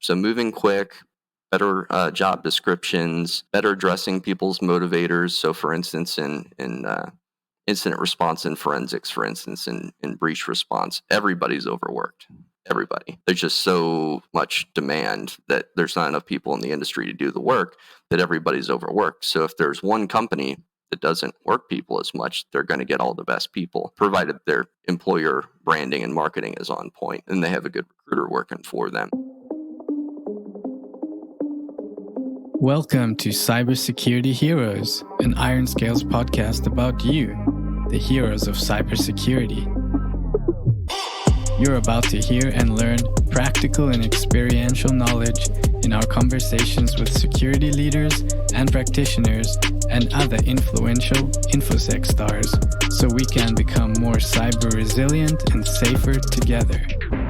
So moving quick, better job descriptions, better addressing people's motivators. So for instance, in incident response and forensics, for instance, in breach response, everybody's overworked. Everybody. There's just so much demand that there's not enough people in the industry to do the work that everybody's overworked. So if there's one company that doesn't work people as much, they're going to get all the best people, provided their employer branding and marketing is on point and they have a good recruiter working for them. Welcome to Cybersecurity Heroes, an Iron Scales podcast about you, the heroes of cybersecurity. You're about to hear and learn practical and experiential knowledge in our conversations with security leaders and practitioners and other influential InfoSec stars so we can become more cyber resilient and safer together.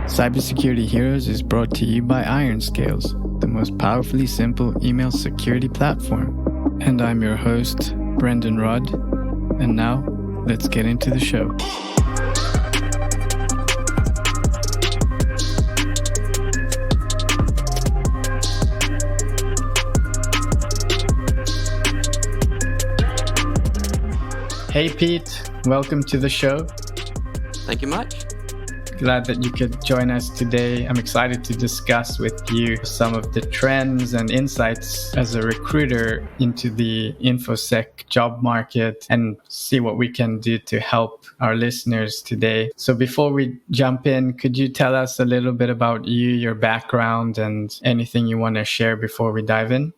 Cybersecurity Heroes is brought to you by Iron Scales, the most powerfully simple email security platform. And I'm your host, Brendan Rudd. And now, let's get into the show. Hey Pete, welcome to the show. Thank you much. Glad that you could join us today. I'm excited to discuss with you some of the trends and insights as a recruiter into the InfoSec job market and see what we can do to help our listeners today. So before we jump in, could you tell us a little bit about you, your background, and anything you want to share before we dive in?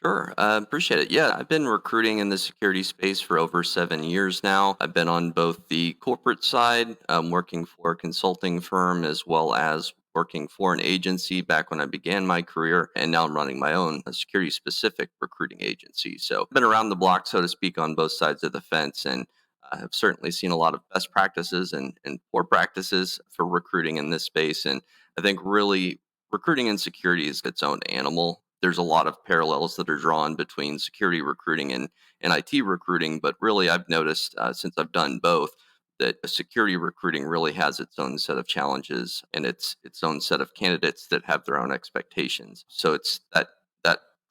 Sure. Appreciate it. Yeah, I've been recruiting in the security space for over 7 years now. I've been on both the corporate side, working for a consulting firm, as well as working for an agency back when I began my career. And now I'm running my own security-specific recruiting agency. So I've been around the block, so to speak, on both sides of the fence. And I have certainly seen a lot of best practices and poor practices for recruiting in this space. And I think really recruiting in security is its own animal. There's a lot of parallels that are drawn between security recruiting and IT recruiting, but really I've noticed since I've done both that security recruiting really has its own set of challenges and its own set of candidates that have their own expectations. So it's that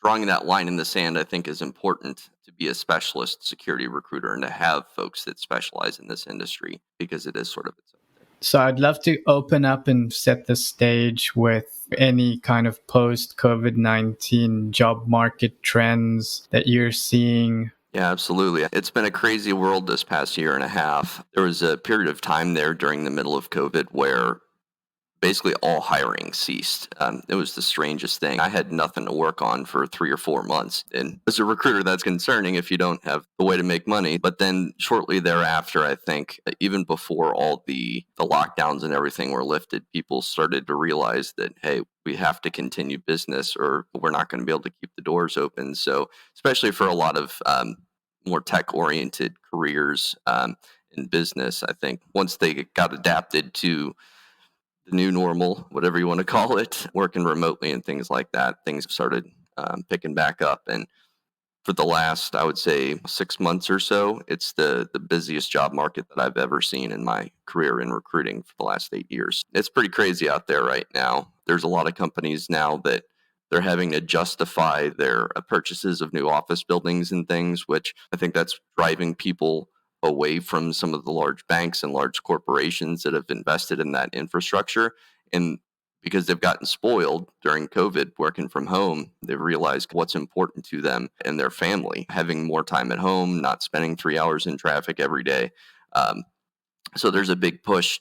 drawing that line in the sand, I think, is important to be a specialist security recruiter and to have folks that specialize in this industry because it is sort of its own thing. So I'd love to open up and set the stage with any kind of post-COVID-19 job market trends that you're seeing. Yeah, absolutely. It's been a crazy world this past year and a half. There was a period of time there during the middle of COVID where basically all hiring ceased. It was the strangest thing. I had nothing to work on for 3 or 4 months. And as a recruiter, that's concerning if you don't have the way to make money. But then shortly thereafter, I think, even before all the lockdowns and everything were lifted, people started to realize that, hey, we have to continue business or we're not going to be able to keep the doors open. So especially for a lot of more tech-oriented careers in business, I think once they got adapted to the new normal, whatever you want to call it, working remotely and things like that, things started picking back up. And for the last, I would say, 6 months or so, it's the busiest job market that I've ever seen in my career in recruiting for the last 8 years. It's pretty crazy out there right now. There's a lot of companies now that they're having to justify their purchases of new office buildings and things, which I think that's driving people away from some of the large banks and large corporations that have invested in that infrastructure. And because they've gotten spoiled during COVID working from home, they've realized what's important to them and their family, having more time at home, not spending 3 hours in traffic every day. So there's a big push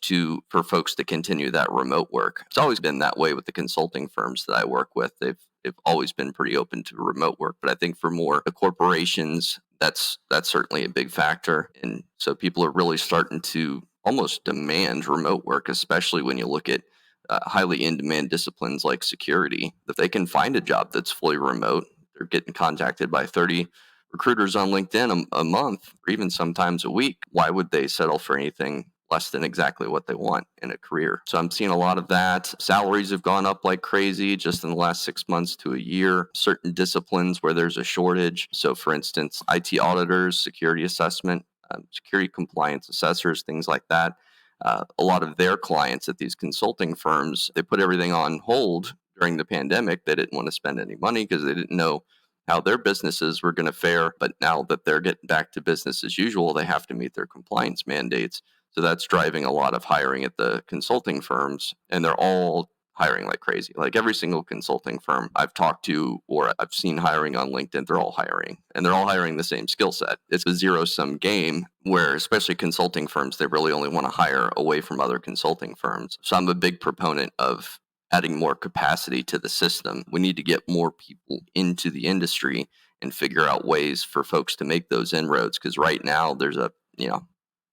for folks to continue that remote work. It's always been that way with the consulting firms that I work with. They've always been pretty open to remote work, but I think for more the corporations, that's certainly a big factor. And so people are really starting to almost demand remote work, especially when you look at highly in-demand disciplines like security. If they can find a job that's fully remote, they're getting contacted by 30 recruiters on LinkedIn a month, or even sometimes a week. Why would they settle for anything less than exactly what they want in a career? So I'm seeing a lot of that. Salaries have gone up like crazy just in the last 6 months to a year. Certain disciplines where there's a shortage. So for instance, IT auditors, security assessment, security compliance assessors, things like that. A lot of their clients at these consulting firms, they put everything on hold during the pandemic, they didn't want to spend any money because they didn't know how their businesses were going to fare. But now that they're getting back to business as usual, they have to meet their compliance mandates. So that's driving a lot of hiring at the consulting firms, and they're all hiring like crazy. Like every single consulting firm I've talked to or I've seen hiring on LinkedIn, they're all hiring, and they're all hiring the same skill set. It's a zero-sum game where, especially consulting firms, they really only want to hire away from other consulting firms. So I'm a big proponent of adding more capacity to the system. We need to get more people into the industry and figure out ways for folks to make those inroads, because right now there's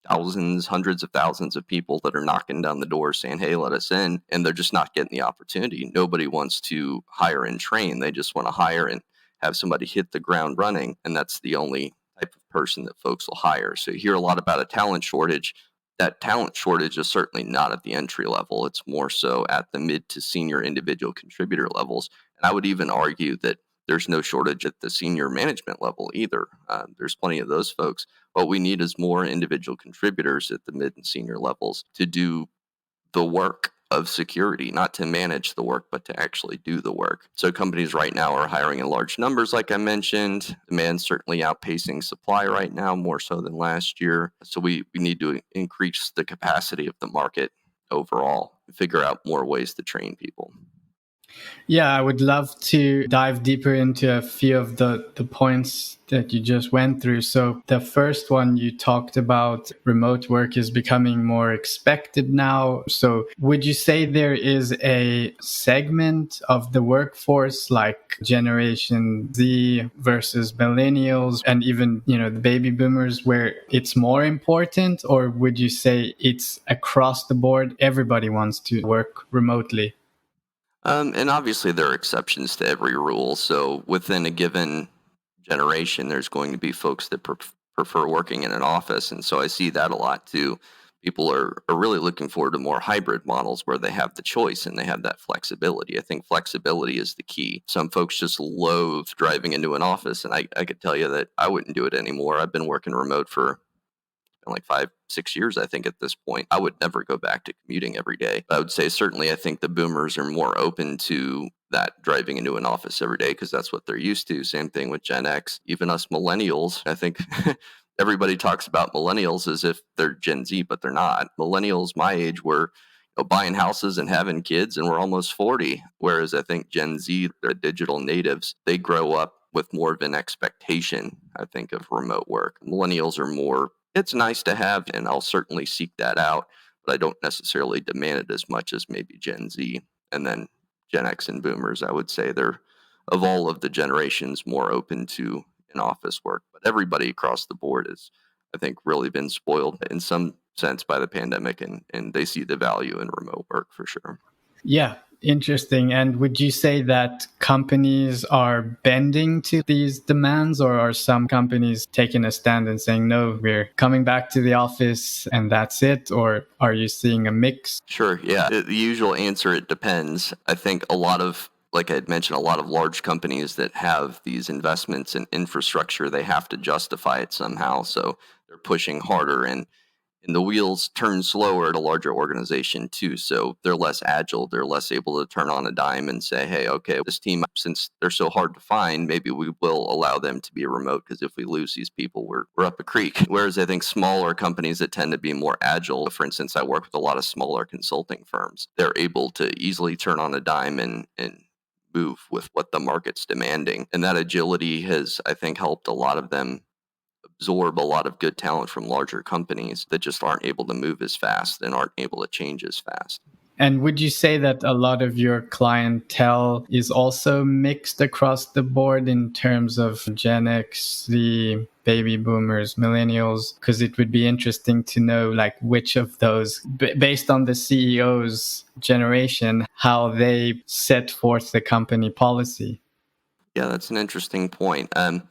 thousands, hundreds of thousands of people that are knocking down the door saying, hey, let us in. And they're just not getting the opportunity. Nobody wants to hire and train. They just want to hire and have somebody hit the ground running. And that's the only type of person that folks will hire. So you hear a lot about a talent shortage. That talent shortage is certainly not at the entry level. It's more so at the mid to senior individual contributor levels. And I would even argue that there's no shortage at the senior management level either. There's plenty of those folks. What we need is more individual contributors at the mid and senior levels to do the work of security, not to manage the work, but to actually do the work. So companies right now are hiring in large numbers, like I mentioned. Demand's certainly outpacing supply right now, more so than last year. So we need to increase the capacity of the market overall, figure out more ways to train people. Yeah, I would love to dive deeper into a few of the points that you just went through. So the first one you talked about, remote work is becoming more expected now. So would you say there is a segment of the workforce like Generation Z versus millennials and even, the baby boomers where it's more important? Or would you say it's across the board, everybody wants to work remotely? And obviously, there are exceptions to every rule. So within a given generation, there's going to be folks that prefer working in an office. And so I see that a lot too. People are really looking forward to more hybrid models where they have the choice and they have that flexibility. I think flexibility is the key. Some folks just loathe driving into an office. And I could tell you that I wouldn't do it anymore. I've been working remote for like 5-6 years, I think, at this point. I would never go back to commuting every day. But I would say certainly I think the boomers are more open to that driving into an office every day because that's what they're used to. Same thing with Gen X, even us millennials. I think everybody talks about millennials as if they're Gen Z, but they're not. Millennials my age were buying houses and having kids, and we're almost 40. Whereas I think Gen Z, they're digital natives. They grow up with more of an expectation, I think, of remote work. Millennials are more, it's nice to have, and I'll certainly seek that out, but I don't necessarily demand it as much as maybe Gen Z. And then Gen X and boomers, I would say they're, of all of the generations, more open to in office work. But everybody across the board has, I think, really been spoiled in some sense by the pandemic, and they see the value in remote work for sure. Yeah, interesting. And would you say that companies are bending to these demands, or are some companies taking a stand and saying, no, we're coming back to the office and that's it? Or are you seeing a mix? Sure, yeah. The usual answer, it depends. I think a lot of, like I had mentioned, a lot of large companies that have these investments in infrastructure, they have to justify it somehow. So they're pushing harder, and the wheels turn slower at a larger organization too. So they're less agile. They're less able to turn on a dime and say, hey, okay, this team, since they're so hard to find, maybe we will allow them to be remote, because if we lose these people, we're up a creek. Whereas I think smaller companies that tend to be more agile, for instance, I work with a lot of smaller consulting firms. They're able to easily turn on a dime and move with what the market's demanding. And that agility has, I think, helped a lot of them absorb a lot of good talent from larger companies that just aren't able to move as fast and aren't able to change as fast. And would you say that a lot of your clientele is also mixed across the board in terms of Gen X, the baby boomers, millennials? Because it would be interesting to know like which of those, based on the CEO's generation, how they set forth the company policy. Yeah, that's an interesting point. I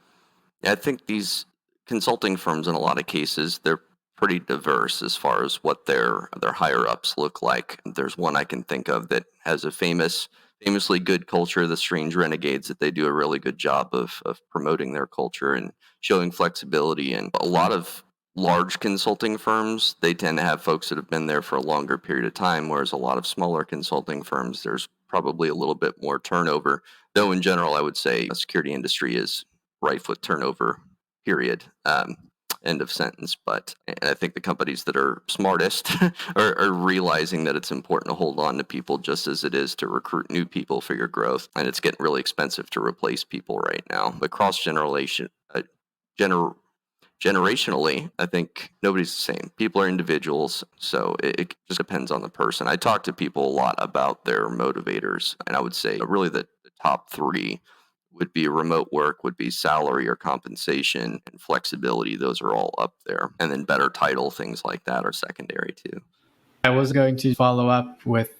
think these consulting firms, in a lot of cases, they're pretty diverse as far as what their higher ups look like. There's one I can think of that has a famously good culture, the Strange Renegades, that they do a really good job of promoting their culture and showing flexibility. And a lot of large consulting firms, they tend to have folks that have been there for a longer period of time, whereas a lot of smaller consulting firms, there's probably a little bit more turnover. Though in general, I would say the security industry is rife with turnover, period. End of sentence. But and I think the companies that are smartest are realizing that it's important to hold on to people just as it is to recruit new people for your growth. And it's getting really expensive to replace people right now. But generationally, I think nobody's the same. People are individuals, so it just depends on the person. I talk to people a lot about their motivators, and I would say really the top three would be remote work, would be salary or compensation, and flexibility. Those are all up there. And then better title, things like that are secondary too. I was going to follow up with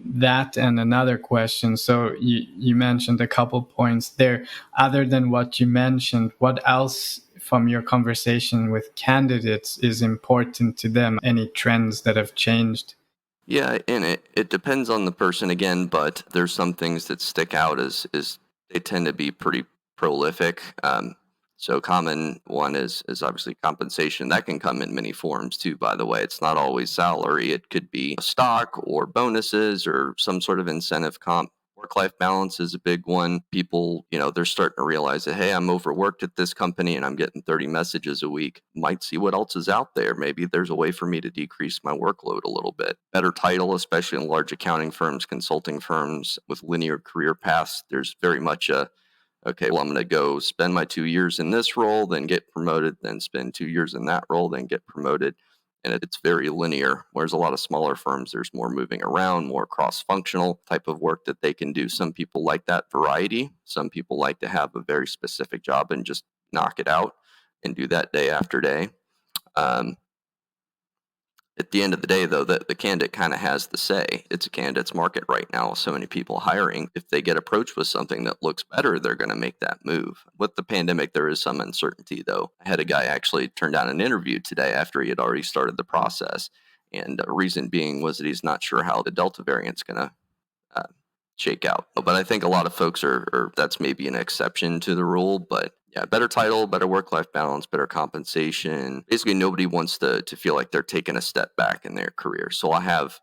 that and another question. So you mentioned a couple points there. Other than what you mentioned, what else from your conversation with candidates is important to them? Any trends that have changed? Yeah, and it depends on the person again, but there's some things that stick out as they tend to be pretty prolific. So common one is obviously compensation. That can come in many forms too, by the way. It's not always salary. It could be stock or bonuses or some sort of incentive comp. Work-life balance is a big one. People, they're starting to realize that, hey, I'm overworked at this company and I'm getting 30 messages a week. Might see what else is out there. Maybe there's a way for me to decrease my workload a little bit. Better title, especially in large accounting firms, consulting firms with linear career paths. There's very much okay, well, I'm going to go spend my 2 years in this role, then get promoted, then spend 2 years in that role, then get promoted. And it's very linear, whereas a lot of smaller firms, there's more moving around, more cross-functional type of work that they can do. Some people like that variety. Some people like to have a very specific job and just knock it out and do that day after day. At the end of the day, though, the candidate kind of has the say. It's a candidate's market right now. So many people hiring. If they get approached with something that looks better, they're going to make that move. With the pandemic, there is some uncertainty, though. I had a guy actually turn down an interview today after he had already started the process. And the reason being was that he's not sure how the Delta variant's going to uh, shake out. But I think a lot of folks are that's maybe an exception to the rule. But yeah, better title, better work-life balance, better compensation. Basically, nobody wants to feel like they're taking a step back in their career. So I have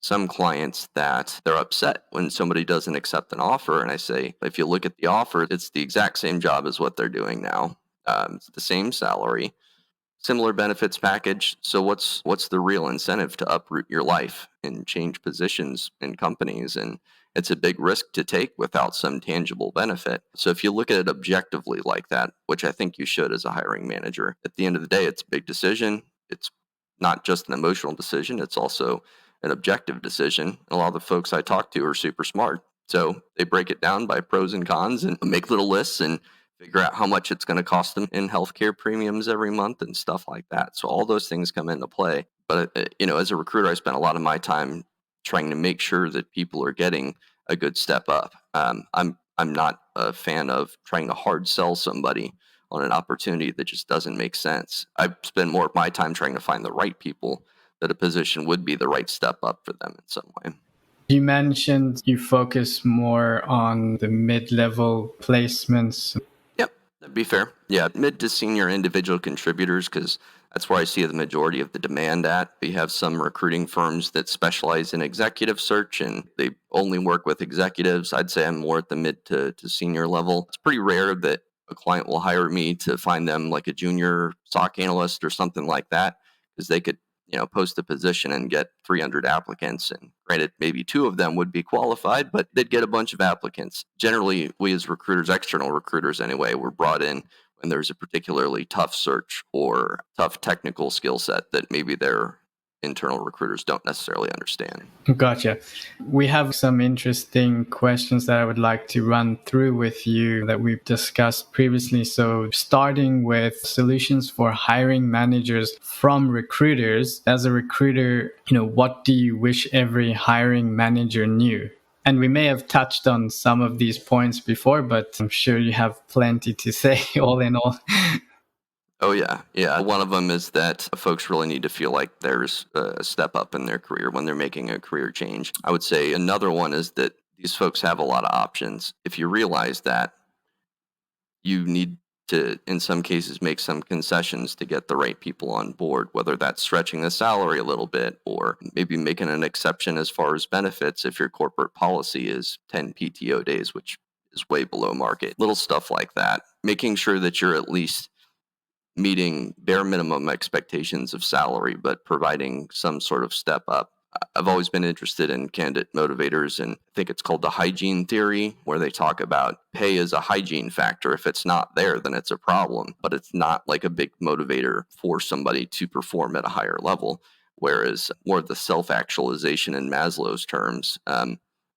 some clients that they're upset when somebody doesn't accept an offer. And I say, if you look at the offer, it's the exact same job as what they're doing now. It's the same salary, similar benefits package. So what's the real incentive to uproot your life and change positions in companies? And it's a big risk to take without some tangible benefit. So if you look at it objectively like that, which I think you should as a hiring manager, at the end of the day, it's a big decision. It's not just an emotional decision. It's also an objective decision. And a lot of the folks I talk to are super smart. So they break it down by pros and cons and make little lists and figure out how much it's going to cost them in healthcare premiums every month and stuff like that. So all those things come into play. But as a recruiter, I spent a lot of my time trying to make sure that people are getting a good step up. I'm not a fan of trying to hard sell somebody on an opportunity that just doesn't make sense. I spend more of my time trying to find the right people that a position would be the right step up for them in some way. You mentioned you focus more on the mid-level placements. Yep, that'd be fair. Yeah, mid to senior individual contributors, because that's where I see the majority of the demand at. We have some recruiting firms that specialize in executive search and they only work with executives. I'd say I'm more at the mid to senior level. It's pretty rare that a client will hire me to find them like a junior SOC analyst or something like that, because they could post a position and get 300 applicants. And granted, maybe 2 of them would be qualified, but they'd get a bunch of applicants. Generally, we as recruiters, external recruiters anyway, we're brought in when there's a particularly tough search or tough technical skill set that maybe their internal recruiters don't necessarily understand. Gotcha. We have some interesting questions that I would like to run through with you that we've discussed previously. So starting with solutions for hiring managers from recruiters. As a recruiter, what do you wish every hiring manager knew? And we may have touched on some of these points before, but I'm sure you have plenty to say all in all. Oh, yeah. Yeah. One of them is that folks really need to feel like there's a step up in their career when they're making a career change. I would say another one is that these folks have a lot of options. If you realize that, you need to, in some cases, make some concessions to get the right people on board, whether that's stretching the salary a little bit or maybe making an exception as far as benefits if your corporate policy is 10 PTO days, which is way below market. Little stuff like that. Making sure that you're at least meeting bare minimum expectations of salary, but providing some sort of step up. I've always been interested in candidate motivators, and I think it's called the hygiene theory, where they talk about pay as a hygiene factor. If it's not there, then it's a problem, but it's not like a big motivator for somebody to perform at a higher level. Whereas more of the self-actualization in Maslow's terms,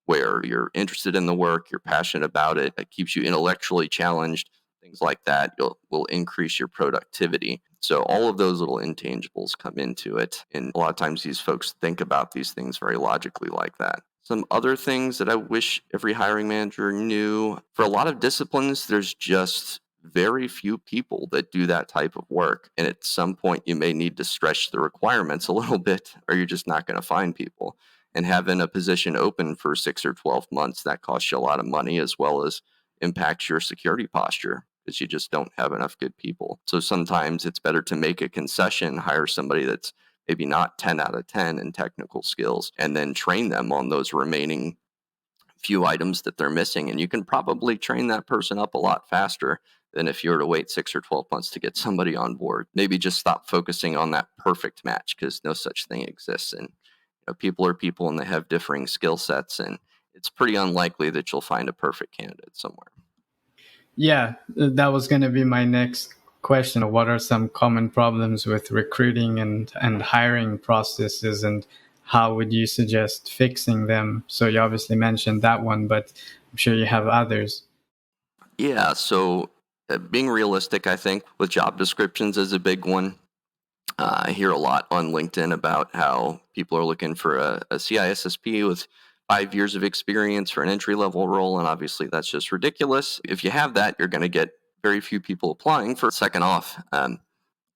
where you're interested in the work, you're passionate about it, it keeps you intellectually challenged, things like that, will increase your productivity. So all of those little intangibles come into it. And a lot of times these folks think about these things very logically like that. Some other things that I wish every hiring manager knew: for a lot of disciplines, there's just very few people that do that type of work. And at some point, you may need to stretch the requirements a little bit, or you're just not going to find people. And having a position open for 6 or 12 months, that costs you a lot of money, as well as impacts your security posture, because you just don't have enough good people. So sometimes it's better to make a concession, hire somebody that's maybe not 10 out of 10 in technical skills, and then train them on those remaining few items that they're missing. And you can probably train that person up a lot faster than if you were to wait 6 or 12 months to get somebody on board. Maybe just stop focusing on that perfect match, because no such thing exists. And people are people, and they have differing skill sets, and it's pretty unlikely that you'll find a perfect candidate somewhere. Yeah, that was going to be my next question. What are some common problems with recruiting and hiring processes, and how would you suggest fixing them? So you obviously mentioned that one, but I'm sure you have others. Yeah, so being realistic, I think, with job descriptions is a big one. I hear a lot on LinkedIn about how people are looking for a CISSP with 5 years of experience for an entry-level role, and obviously that's just ridiculous. If you have that, you're going to get very few people applying. For second off,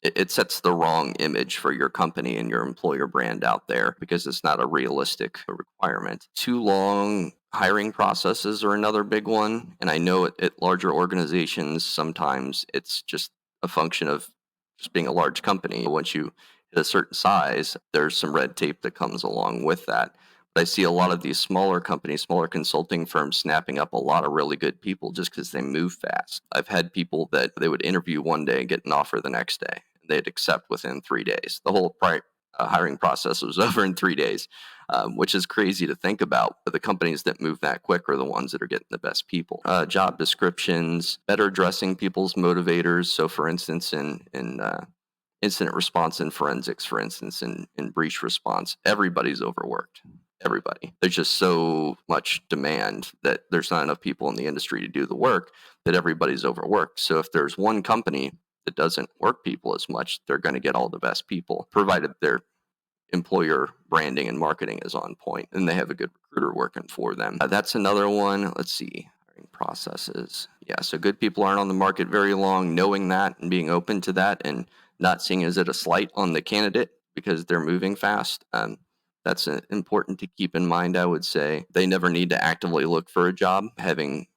it sets the wrong image for your company and your employer brand out there, because it's not a realistic requirement. Too long hiring processes are another big one. And I know at larger organizations, sometimes it's just a function of just being a large company. Once you hit a certain size, there's some red tape that comes along with that. But I see a lot of these smaller companies, smaller consulting firms, snapping up a lot of really good people just because they move fast. I've had people that they would interview one day and get an offer the next day. They'd accept within 3 days. The whole hiring process was over in 3 days, which is crazy to think about. But the companies that move that quick are the ones that are getting the best people. Job descriptions, better addressing people's motivators. So, for instance, in incident response and forensics, for instance, in breach response, everybody's overworked. Everybody. There's just so much demand that there's not enough people in the industry to do the work, that everybody's overworked. So if there's one company that doesn't work people as much, they're going to get all the best people, provided their employer branding and marketing is on point and they have a good recruiter working for them. That's another one. Let's see. Hiring processes. Yeah, so good people aren't on the market very long. Knowing that and being open to that, and not seeing as it a slight on the candidate because they're moving fast. That's important to keep in mind, I would say. They never need to actively look for a job. Having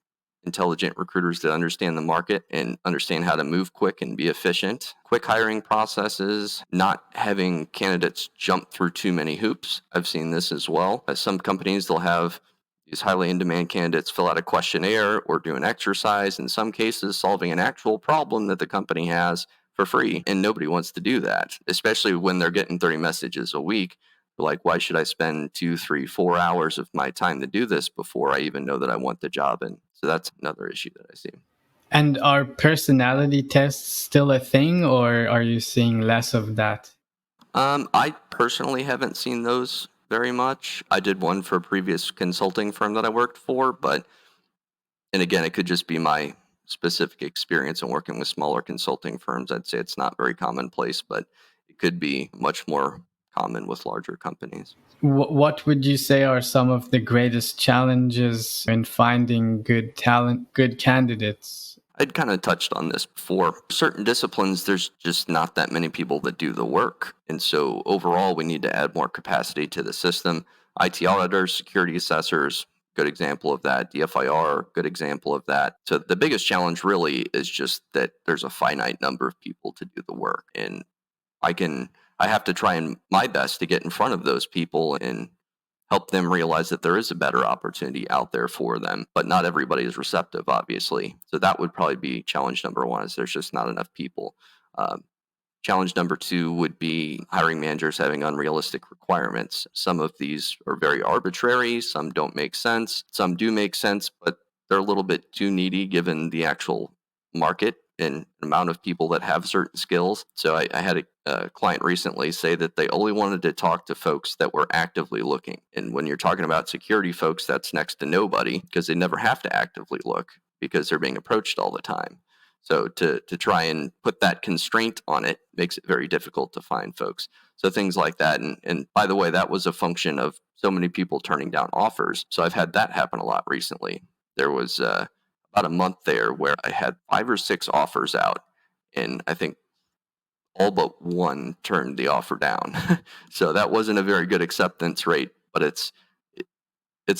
intelligent recruiters that understand the market and understand how to move quick and be efficient. Quick hiring processes, not having candidates jump through too many hoops. I've seen this as well. Some companies, they'll have these highly in-demand candidates fill out a questionnaire or do an exercise, in some cases solving an actual problem that the company has for free. And nobody wants to do that, especially when they're getting 30 messages a week. Like, why should I spend 2, 3, 4 hours of my time to do this before I even know that I want the job? And so that's another issue that I see. And are personality tests still a thing, or are you seeing less of that? I personally haven't seen those very much. I did one for a previous consulting firm that I worked for, and again, it could just be my specific experience in working with smaller consulting firms. I'd say it's not very commonplace, but it could be much more common with larger companies. What would you say are some of the greatest challenges in finding good talent, good candidates? I'd kind of touched on this before. Certain disciplines, there's just not that many people that do the work. And so overall, we need to add more capacity to the system. IT auditors, security assessors, good example of that. DFIR, good example of that. So the biggest challenge really is just that there's a finite number of people to do the work. And I have to try and my best to get in front of those people and help them realize that there is a better opportunity out there for them, but not everybody is receptive, obviously. So that would probably be challenge number one, is there's just not enough people. Um, Challenge number two would be hiring managers having unrealistic requirements. Some of these are very arbitrary, some don't make sense, some do make sense, but they're a little bit too needy given the actual market and amount of people that have certain skills. So I had a client recently say that they only wanted to talk to folks that were actively looking. And when you're talking about security folks, that's next to nobody because they never have to actively look because they're being approached all the time. So to try and put that constraint on it makes it very difficult to find folks. So things like that. And by the way, that was a function of so many people turning down offers. So I've had that happen a lot recently. There was about a month there where I had 5 or 6 offers out, and I think all but one turned the offer down. So that wasn't a very good acceptance rate, but it's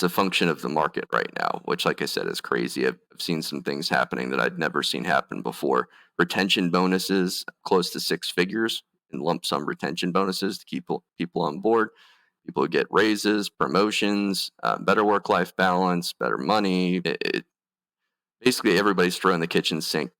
a function of the market right now, which, like I said, is crazy. I've seen some things happening that I'd never seen happen before. Retention bonuses close to 6 figures in lump sum retention bonuses to keep people on board. People get raises, promotions, better work-life balance, better money. Basically, everybody's throwing the kitchen sink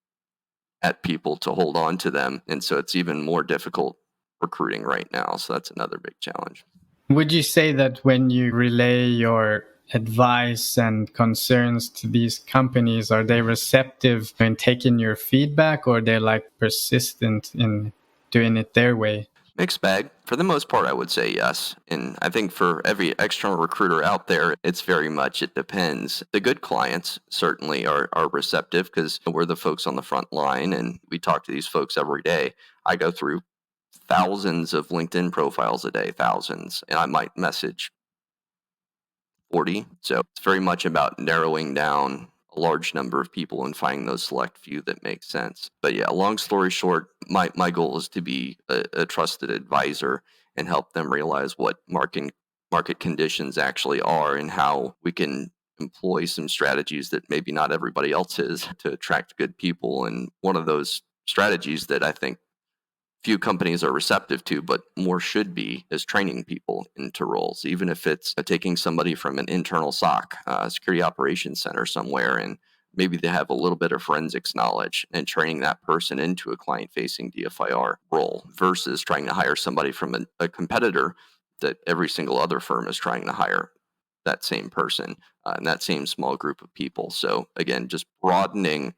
at people to hold on to them, and so it's even more difficult recruiting right now. So that's another big challenge. Would you say that when you relay your advice and concerns to these companies, are they receptive in taking your feedback, or they're like persistent in doing it their way? Mixed bag. For the most part, I would say yes. And I think for every external recruiter out there, it's very much, it depends. The good clients certainly are receptive because we're the folks on the front line and we talk to these folks every day. I go through thousands of LinkedIn profiles a day, thousands, and I might message 40. So it's very much about narrowing down a large number of people and finding those select few that make sense. But yeah, long story short, my goal is to be a trusted advisor and help them realize what market conditions actually are and how we can employ some strategies that maybe not everybody else is to attract good people. And one of those strategies that I think few companies are receptive to, but more should be, is training people into roles, even if it's taking somebody from an internal SOC, security operations center somewhere, and maybe they have a little bit of forensics knowledge and training that person into a client-facing DFIR role versus trying to hire somebody from a competitor that every single other firm is trying to hire that same person and that same small group of people. So again, just broadening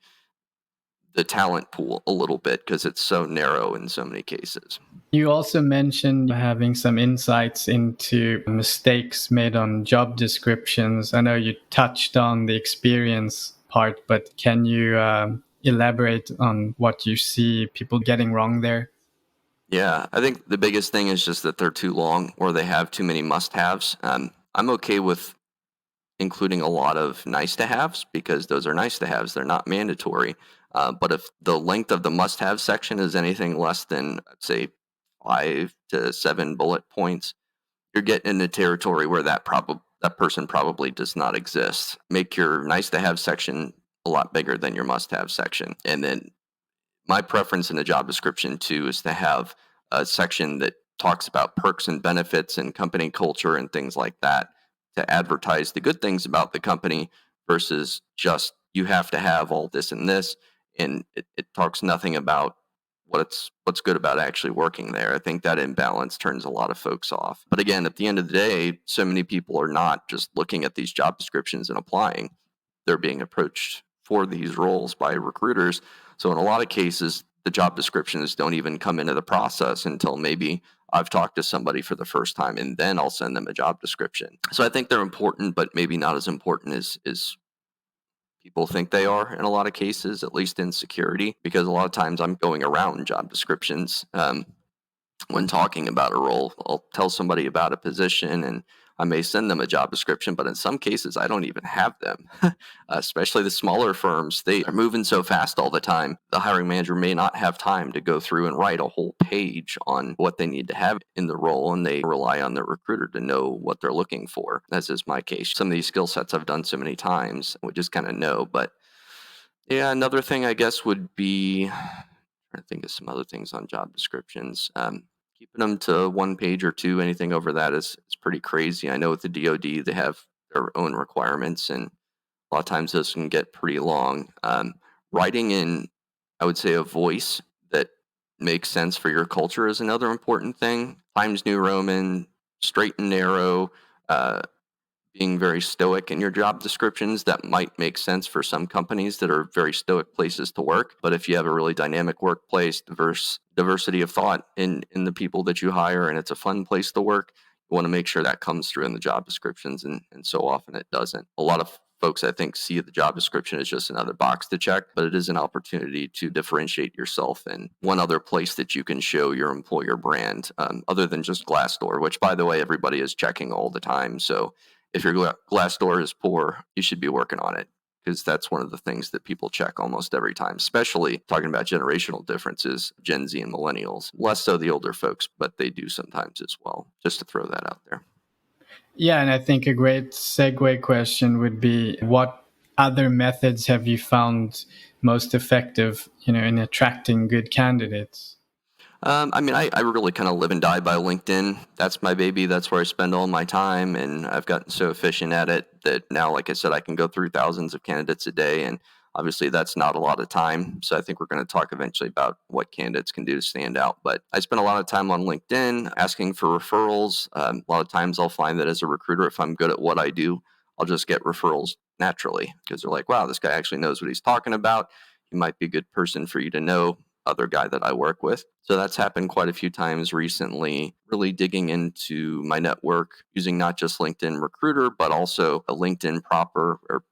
the talent pool a little bit because it's so narrow in so many cases. You also mentioned having some insights into mistakes made on job descriptions. I know you touched on the experience part, but can you elaborate on what you see people getting wrong there? Yeah, I think the biggest thing is just that they're too long or they have too many must-haves. I'm okay with including a lot of nice to haves because those are nice to haves. They're not mandatory. But if the length of the must have section is anything less than, say, 5 to 7 bullet points, you're getting into territory where that person probably does not exist. Make your nice to have section a lot bigger than your must have section. And then my preference in a job description too is to have a section that talks about perks and benefits and company culture and things like that to advertise the good things about the company versus just you have to have all this and this, and it talks nothing about what's good about actually working there. I think that imbalance turns a lot of folks off. But again, at the end of the day, so many people are not just looking at these job descriptions and applying. They're being approached for these roles by recruiters. So in a lot of cases, the job descriptions don't even come into the process until maybe I've talked to somebody for the first time and then I'll send them a job description. So I think they're important, but maybe not as important as people think they are in a lot of cases, at least in security, because a lot of times I'm going around job descriptions. When talking about a role, I'll tell somebody about a position and I may send them a job description, but in some cases, I don't even have them. Especially the smaller firms, they are moving so fast all the time. The hiring manager may not have time to go through and write a whole page on what they need to have in the role, and they rely on the recruiter to know what they're looking for, as is my case. Some of these skill sets I've done so many times, we just kind of know. But yeah, another thing I guess would be, I think of some other things on job descriptions. Keeping them to one page or two, anything over that is pretty crazy. I know with the DoD, they have their own requirements, and a lot of times those can get pretty long. Writing in, I would say, a voice that makes sense for your culture is another important thing. Times New Roman, straight and narrow. Being very stoic in your job descriptions. That might make sense for some companies that are very stoic places to work. But if you have a really dynamic workplace, diversity of thought in the people that you hire, and it's a fun place to work, you want to make sure that comes through in the job descriptions. And so often it doesn't. A lot of folks, I think, see the job description as just another box to check, but it is an opportunity to differentiate yourself in one other place that you can show your employer brand, other than just Glassdoor, which, by the way, everybody is checking all the time. So if your Glassdoor is poor, you should be working on it, because that's one of the things that people check almost every time, especially talking about generational differences, Gen Z and millennials. Less so the older folks, but they do sometimes as well, just to throw that out there. Yeah, and I think a great segue question would be, what other methods have you found most effective, in attracting good candidates? I really kind of live and die by LinkedIn. That's my baby. That's where I spend all my time. And I've gotten so efficient at it that now, like I said, I can go through thousands of candidates a day. And obviously, that's not a lot of time. So I think we're going to talk eventually about what candidates can do to stand out. But I spend a lot of time on LinkedIn asking for referrals. A lot of times I'll find that as a recruiter, if I'm good at what I do, I'll just get referrals naturally, because they're like, wow, this guy actually knows what he's talking about. He might be a good person for you to know, other guy that I work with. So that's happened quite a few times recently, really digging into my network using not just LinkedIn Recruiter, but also a LinkedIn proper or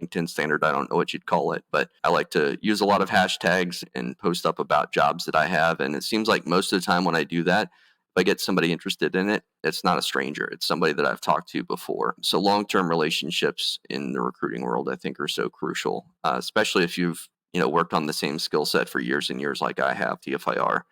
LinkedIn standard. I don't know what you'd call it, but I like to use a lot of hashtags and post up about jobs that I have. And it seems like most of the time when I do that, if I get somebody interested in it, it's not a stranger. It's somebody that I've talked to before. So long-term relationships in the recruiting world, I think, are so crucial, especially if you've worked on the same skill set for years and years, like I have, TFIR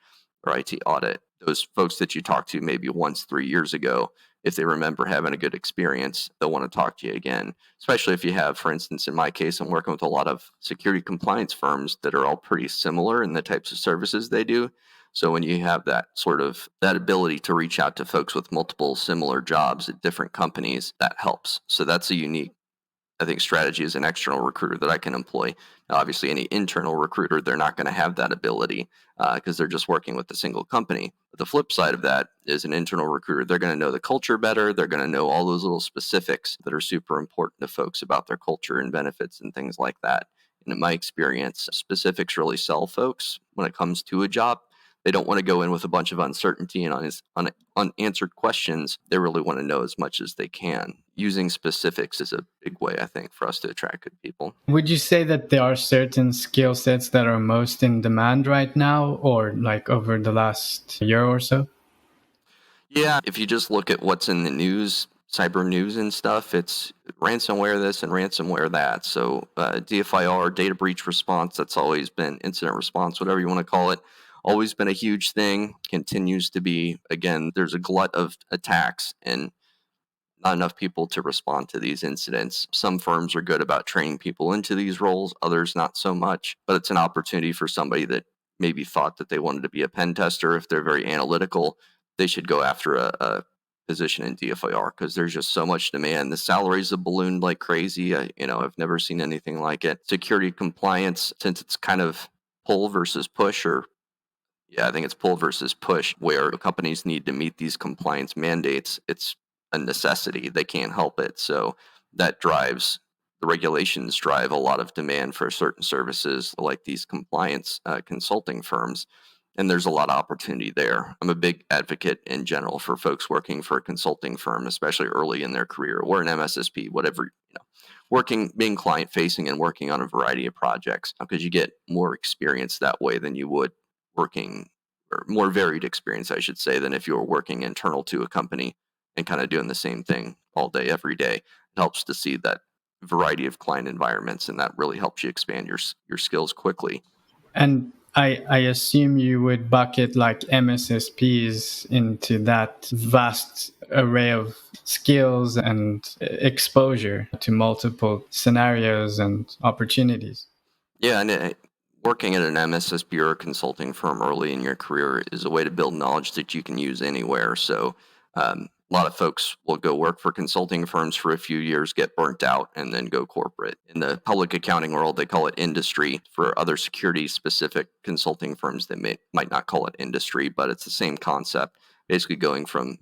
or IT audit. Those folks that you talked to maybe once 3 years ago, if they remember having a good experience, they'll want to talk to you again. Especially if you have, for instance, in my case, I'm working with a lot of security compliance firms that are all pretty similar in the types of services they do. So when you have that ability to reach out to folks with multiple similar jobs at different companies, that helps. So that's a unique, I think, strategy as an external recruiter that I can employ. Now, obviously, any internal recruiter, they're not going to have that ability because they're just working with a single company. But the flip side of that is an internal recruiter, they're going to know the culture better. They're going to know all those little specifics that are super important to folks about their culture and benefits and things like that. And in my experience, specifics really sell folks when it comes to a job. They don't want to go in with a bunch of uncertainty and unanswered questions. They really want to know as much as they can. Using specifics is a big way, I think, for us to attract good people. Would you say that there are certain skill sets that are most in demand right now, or like over the last year or so? Yeah, if you just look at what's in the news, cyber news and stuff, it's ransomware this and ransomware that. So DFIR, data breach response, that's always been incident response, whatever you want to call it, always been a huge thing, continues to be. Again, there's a glut of attacks and not enough people to respond to these incidents. Some firms are good about training people into these roles, others not so much, but it's an opportunity for somebody that maybe thought that they wanted to be a pen tester. If they're very analytical, they should go after a position in DFIR because there's just so much demand. The salaries have ballooned like crazy. I've never seen anything like it. Security compliance, since it's kind of pull versus push, or yeah, I think it's pull versus push, where companies need to meet these compliance mandates. It's a necessity. They can't help it. So that drives, the regulations drive a lot of demand for certain services like these compliance consulting firms. And there's a lot of opportunity there. I'm a big advocate in general for folks working for a consulting firm, especially early in their career, or an MSSP, whatever, working, being client facing and working on a variety of projects, because you get more experience that way than you would working, or more varied experience, I should say, than if you were working internal to a company and kind of doing the same thing all day, every day. It helps to see that variety of client environments, and that really helps you expand your skills quickly. And I assume you would bucket like MSSPs into that vast array of skills and exposure to multiple scenarios and opportunities. Yeah, and working at an MSSP or a consulting firm early in your career is a way to build knowledge that you can use anywhere. So a lot of folks will go work for consulting firms for a few years, get burnt out, and then go corporate. In the public accounting world, they call it industry. For other security-specific consulting firms, they might not call it industry, but it's the same concept, basically going from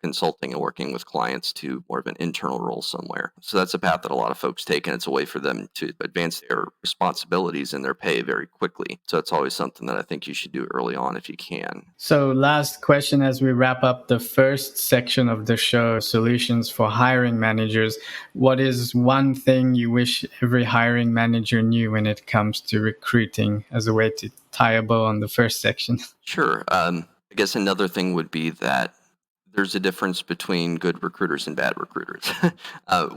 consulting and working with clients to more of an internal role somewhere. So that's a path that a lot of folks take, and it's a way for them to advance their responsibilities and their pay very quickly. So it's always something that I think you should do early on if you can. So last question as we wrap up the first section of the show, solutions for hiring managers. What is one thing you wish every hiring manager knew when it comes to recruiting, as a way to tie a bow on the first section? Sure. I guess another thing would be that there's a difference between good recruiters and bad recruiters.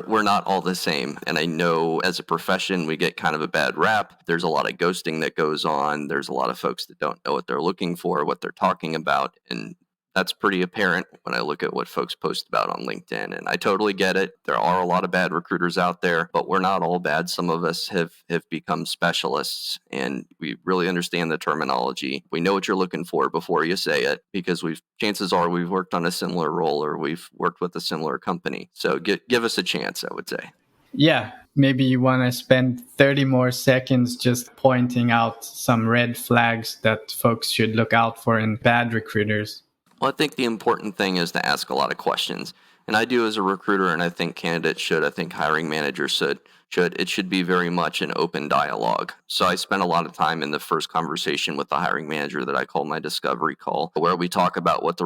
We're not all the same. And I know as a profession, we get kind of a bad rap. There's a lot of ghosting that goes on. There's a lot of folks that don't know what they're looking for, what they're talking about. And that's pretty apparent when I look at what folks post about on LinkedIn. And I totally get it. There are a lot of bad recruiters out there, but we're not all bad. Some of us have become specialists, and we really understand the terminology. We know what you're looking for before you say it, because chances are we've worked on a similar role or we've worked with a similar company. So give us a chance, I would say. Yeah, maybe you want to spend 30 more seconds just pointing out some red flags that folks should look out for in bad recruiters. Well, I think the important thing is to ask a lot of questions. And I do as a recruiter, and I think candidates should. I think hiring managers should. It should be very much an open dialogue. So I spent a lot of time in the first conversation with the hiring manager that I call my discovery call, where we talk about what the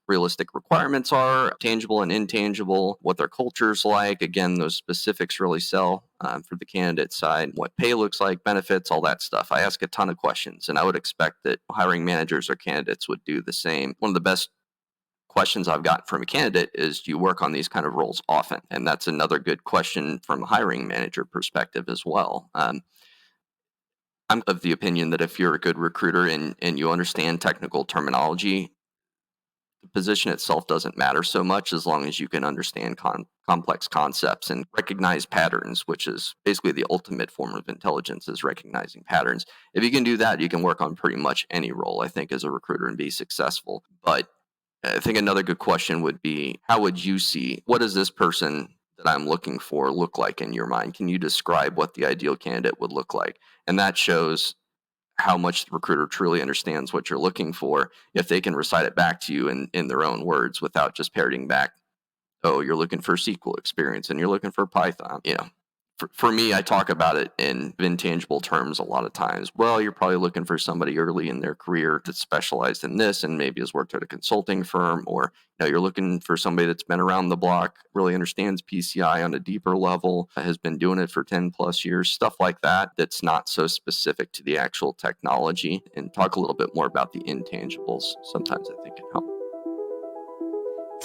realistic requirements are, tangible and intangible, what their culture's like. Again, those specifics really sell for the candidate side, what pay looks like, benefits, all that stuff. I ask a ton of questions, and I would expect that hiring managers or candidates would do the same. One of the best questions I've got from a candidate is, do you work on these kind of roles often? And that's another good question from a hiring manager perspective as well. I'm of the opinion that if you're a good recruiter and you understand technical terminology, the position itself doesn't matter so much as long as you can understand complex concepts and recognize patterns, which is basically the ultimate form of intelligence, is recognizing patterns. If you can do that, you can work on pretty much any role, I think, as a recruiter and be successful. But I think another good question would be, how would you see, what does this person that I'm looking for look like in your mind? Can you describe what the ideal candidate would look like? And that shows how much the recruiter truly understands what you're looking for, if they can recite it back to you in their own words without just parroting back, oh, you're looking for SQL experience and you're looking for Python. For me, I talk about it in intangible terms a lot of times. Well, you're probably looking for somebody early in their career that's specialized in this and maybe has worked at a consulting firm, or you're looking for somebody that's been around the block, really understands PCI on a deeper level, has been doing it for 10 plus years, stuff like that, that's not so specific to the actual technology. And talk a little bit more about the intangibles. Sometimes I think it helps.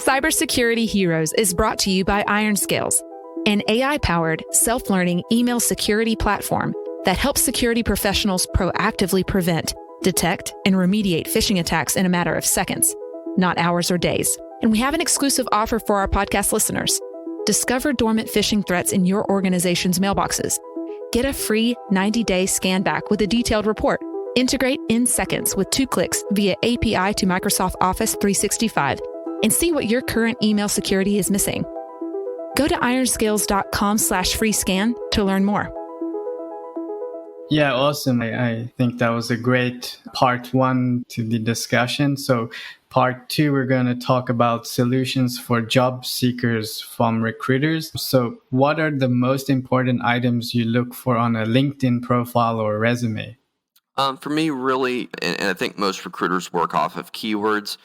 Cybersecurity Heroes is brought to you by IronScales, an AI-powered, self-learning email security platform that helps security professionals proactively prevent, detect, and remediate phishing attacks in a matter of seconds, not hours or days. And we have an exclusive offer for our podcast listeners. Discover dormant phishing threats in your organization's mailboxes. Get a free 90-day scan back with a detailed report. Integrate in seconds with 2 clicks via API to Microsoft Office 365 and see what your current email security is missing. Go to ironscales.com/free scan to learn more. Yeah, awesome. I think that was a great part 1 to the discussion. So part 2, we're going to talk about solutions for job seekers from recruiters. So what are the most important items you look for on a LinkedIn profile or resume? For me, really, and I think most recruiters work off of keywords.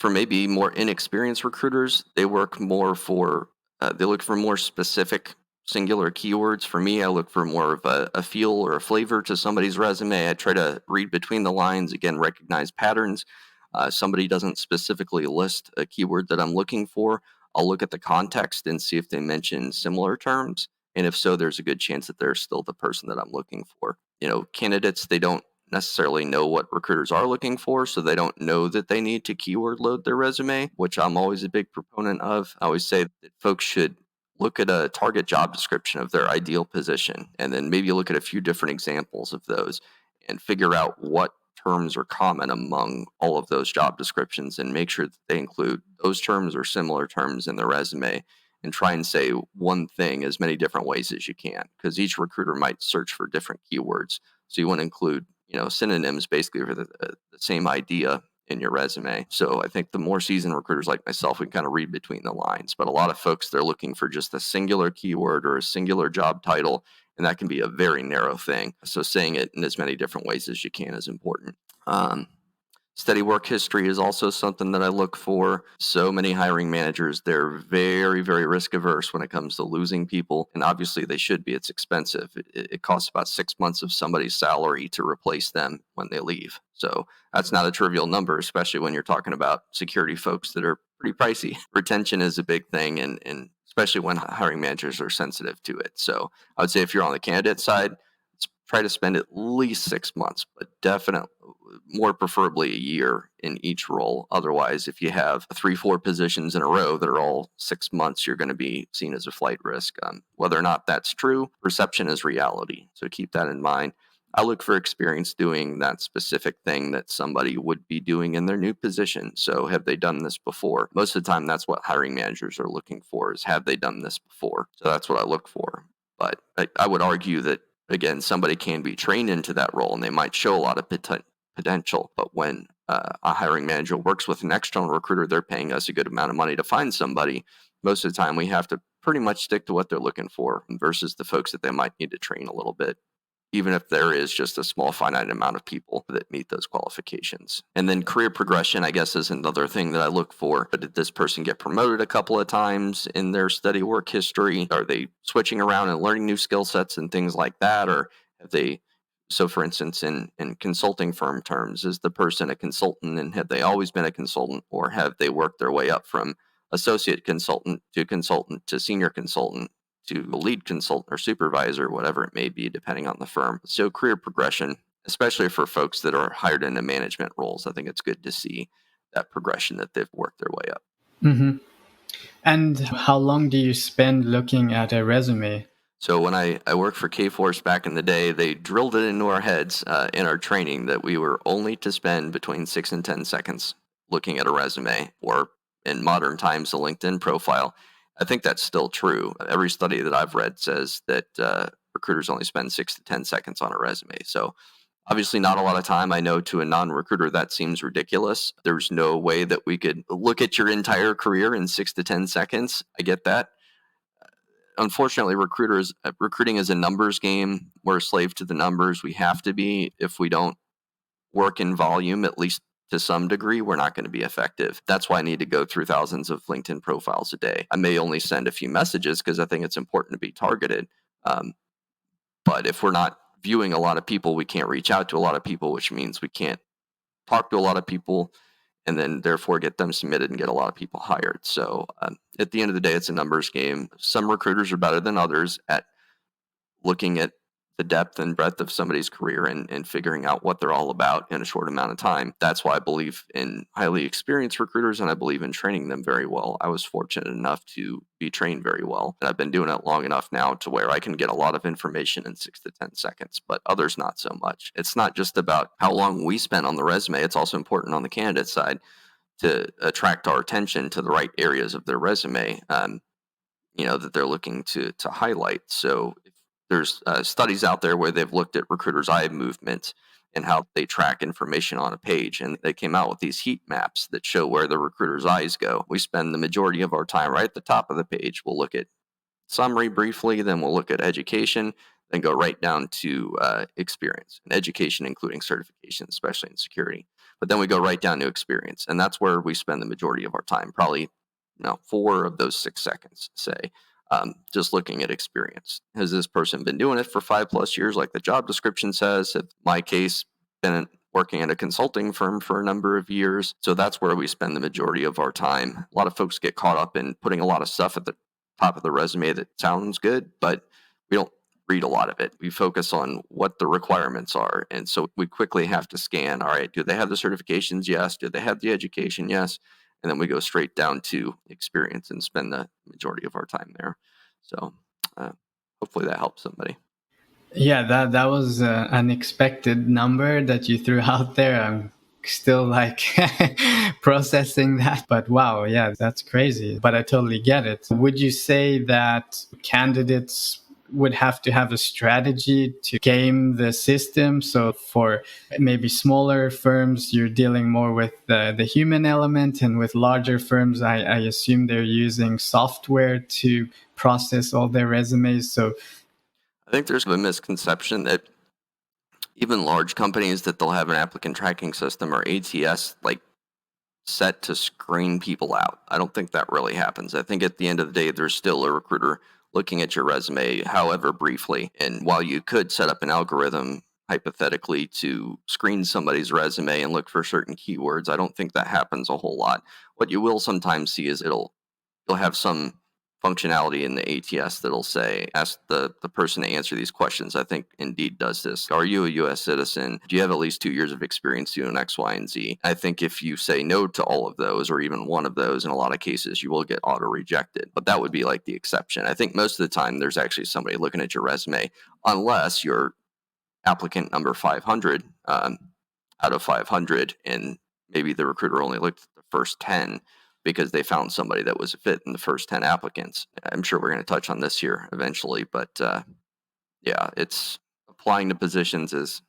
For maybe more inexperienced recruiters, they look for more specific singular keywords. For me, I look for more of a feel or a flavor to somebody's resume. I try to read between the lines, again, recognize patterns. Somebody doesn't specifically list a keyword that I'm looking for, I'll look at the context and see if they mention similar terms. And if so, there's a good chance that they're still the person that I'm looking for. Candidates, they don't necessarily know what recruiters are looking for, so they don't know that they need to keyword load their resume, which I'm always a big proponent of. I always say that folks should look at a target job description of their ideal position, and then maybe look at a few different examples of those and figure out what terms are common among all of those job descriptions, and make sure that they include those terms or similar terms in their resume, and try and say one thing as many different ways as you can, because each recruiter might search for different keywords. So you want to include synonyms basically for the same idea in your resume. So I think the more seasoned recruiters like myself, we can kind of read between the lines. But a lot of folks, they're looking for just a singular keyword or a singular job title, and that can be a very narrow thing. So saying it in as many different ways as you can is important. Steady work history is also something that I look for. So many hiring managers, they're very, very risk averse when it comes to losing people. And obviously they should be. It's expensive. It costs about 6 months of somebody's salary to replace them when they leave. So that's not a trivial number, especially when you're talking about security folks that are pretty pricey. Retention is a big thing, and especially when hiring managers are sensitive to it. So I would say if you're on the candidate side, try to spend at least 6 months, but definitely more preferably a year in each role. Otherwise, if you have 3-4 positions in a row that are all 6 months, you're going to be seen as a flight risk. Whether or not that's true, perception is reality. So keep that in mind. I look for experience doing that specific thing that somebody would be doing in their new position. So have they done this before? Most of the time, that's what hiring managers are looking for, is have they done this before? So that's what I look for. But I would argue that, again, somebody can be trained into that role and they might show a lot of potential. But when a hiring manager works with an external recruiter, they're paying us a good amount of money to find somebody. Most of the time, we have to pretty much stick to what they're looking for versus the folks that they might need to train a little bit, even if there is just a small finite amount of people that meet those qualifications. And then career progression, I guess, is another thing that I look for. But did this person get promoted a couple of times in their steady work history? Are they switching around and learning new skill sets and things like that? Or have they, so for instance, in consulting firm terms, is the person a consultant and have they always been a consultant, or have they worked their way up from associate consultant to senior consultant to a lead consultant or supervisor, whatever it may be, depending on the firm. So career progression, especially for folks that are hired into management roles, I think it's good to see that progression, that they've worked their way up. Mm-hmm. And how long do you spend looking at a resume? So when I worked for Kforce back in the day, they drilled it into our heads in our training that we were only to spend between 6 and 10 seconds looking at a resume, or in modern times, a LinkedIn profile. I think that's still true. Every study that I've read says that recruiters only spend 6 to 10 seconds on a resume. So obviously not a lot of time. I know to a non-recruiter that seems ridiculous. There's no way that we could look at your entire career in 6 to 10 seconds. I get that. Unfortunately, recruiting is a numbers game. We're a slave to the numbers. We have to be. If we don't work in volume, at least to some degree, we're not going to be effective. That's why I need to go through thousands of LinkedIn profiles a day. I may only send a few messages because I think it's important to be targeted. But if we're not viewing a lot of people, we can't reach out to a lot of people, which means we can't talk to a lot of people and then therefore get them submitted and get a lot of people hired. So at the end of the day, it's a numbers game. Some recruiters are better than others at looking at the depth and breadth of somebody's career and figuring out what they're all about in a short amount of time. That's why I believe in highly experienced recruiters, and I believe in training them very well. I was fortunate enough to be trained very well, and I've been doing it long enough now to where I can get a lot of information in 6 to 10 seconds, but others not so much. It's not just about how long we spent on the resume. It's also important on the candidate side to attract our attention to the right areas of their resume, that they're looking to highlight. So there's studies out there where they've looked at recruiters' eye movement and how they track information on a page. And they came out with these heat maps that show where the recruiter's eyes go. We spend the majority of our time right at the top of the page. We'll look at summary briefly, then we'll look at education, then go right down to experience. And education including certification, especially in security. But then we go right down to experience. And that's where we spend the majority of our time, probably 4 of those 6 seconds, say. Just looking at experience. Has this person been doing it for 5+ years like the job description says? Have my case been working at a consulting firm for a number of years. So that's where we spend the majority of our time. A lot of folks get caught up in putting a lot of stuff at the top of the resume that sounds good, but we don't read a lot of it. We focus on what the requirements are. And so we quickly have to scan, all right, do they have the certifications? Yes. Do they have the education? Yes. And then we go straight down to experience and spend the majority of our time there. So hopefully that helps somebody. Yeah, that was an unexpected number that you threw out there. I'm still like processing that, but wow, yeah, that's crazy. But I totally get it. Would you say that candidates would have to have a strategy to game the system? So for maybe smaller firms, you're dealing more with the human element, and with larger firms, I assume they're using software to process all their resumes. So I think there's a misconception that even large companies that they'll have an applicant tracking system or ATS like set to screen people out. I don't think that really happens. I think at the end of the day, there's still a recruiter looking at your resume, however briefly. And while you could set up an algorithm hypothetically to screen somebody's resume and look for certain keywords, I don't think that happens a whole lot. What you will sometimes see is you'll have some functionality in the ATS that'll say, ask the person to answer these questions. I think Indeed does this. Are you a U.S. citizen? Do you have at least 2 years of experience doing X, Y, and Z? I think if you say no to all of those, or even one of those, in a lot of cases, you will get auto-rejected. But that would be like the exception. I think most of the time, there's actually somebody looking at your resume, unless you're applicant number 500 out of 500, and maybe the recruiter only looked at the first 10 because they found somebody that was a fit in the first 10 applicants. I'm sure we're going to touch on this here eventually, but yeah, it's applying to positions is,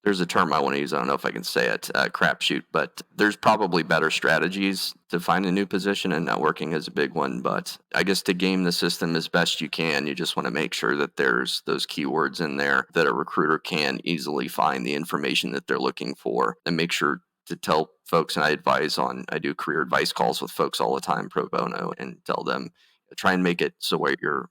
there's a term I want to use, I don't know if I can say it, crapshoot, but there's probably better strategies to find a new position, and networking is a big one. But I guess to game the system as best you can, you just want to make sure that there's those keywords in there that a recruiter can easily find the information that they're looking for, and make sure to tell folks, and I do career advice calls with folks all the time pro bono, and tell them, try and make it so where your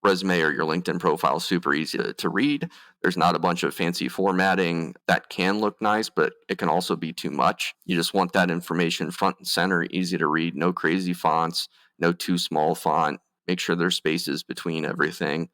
resume or your LinkedIn profile is super easy to read. There's not a bunch of fancy formatting that can look nice, but it can also be too much. You just want that information front and center, easy to read, no crazy fonts, no too small font. Make sure there's spaces between everything,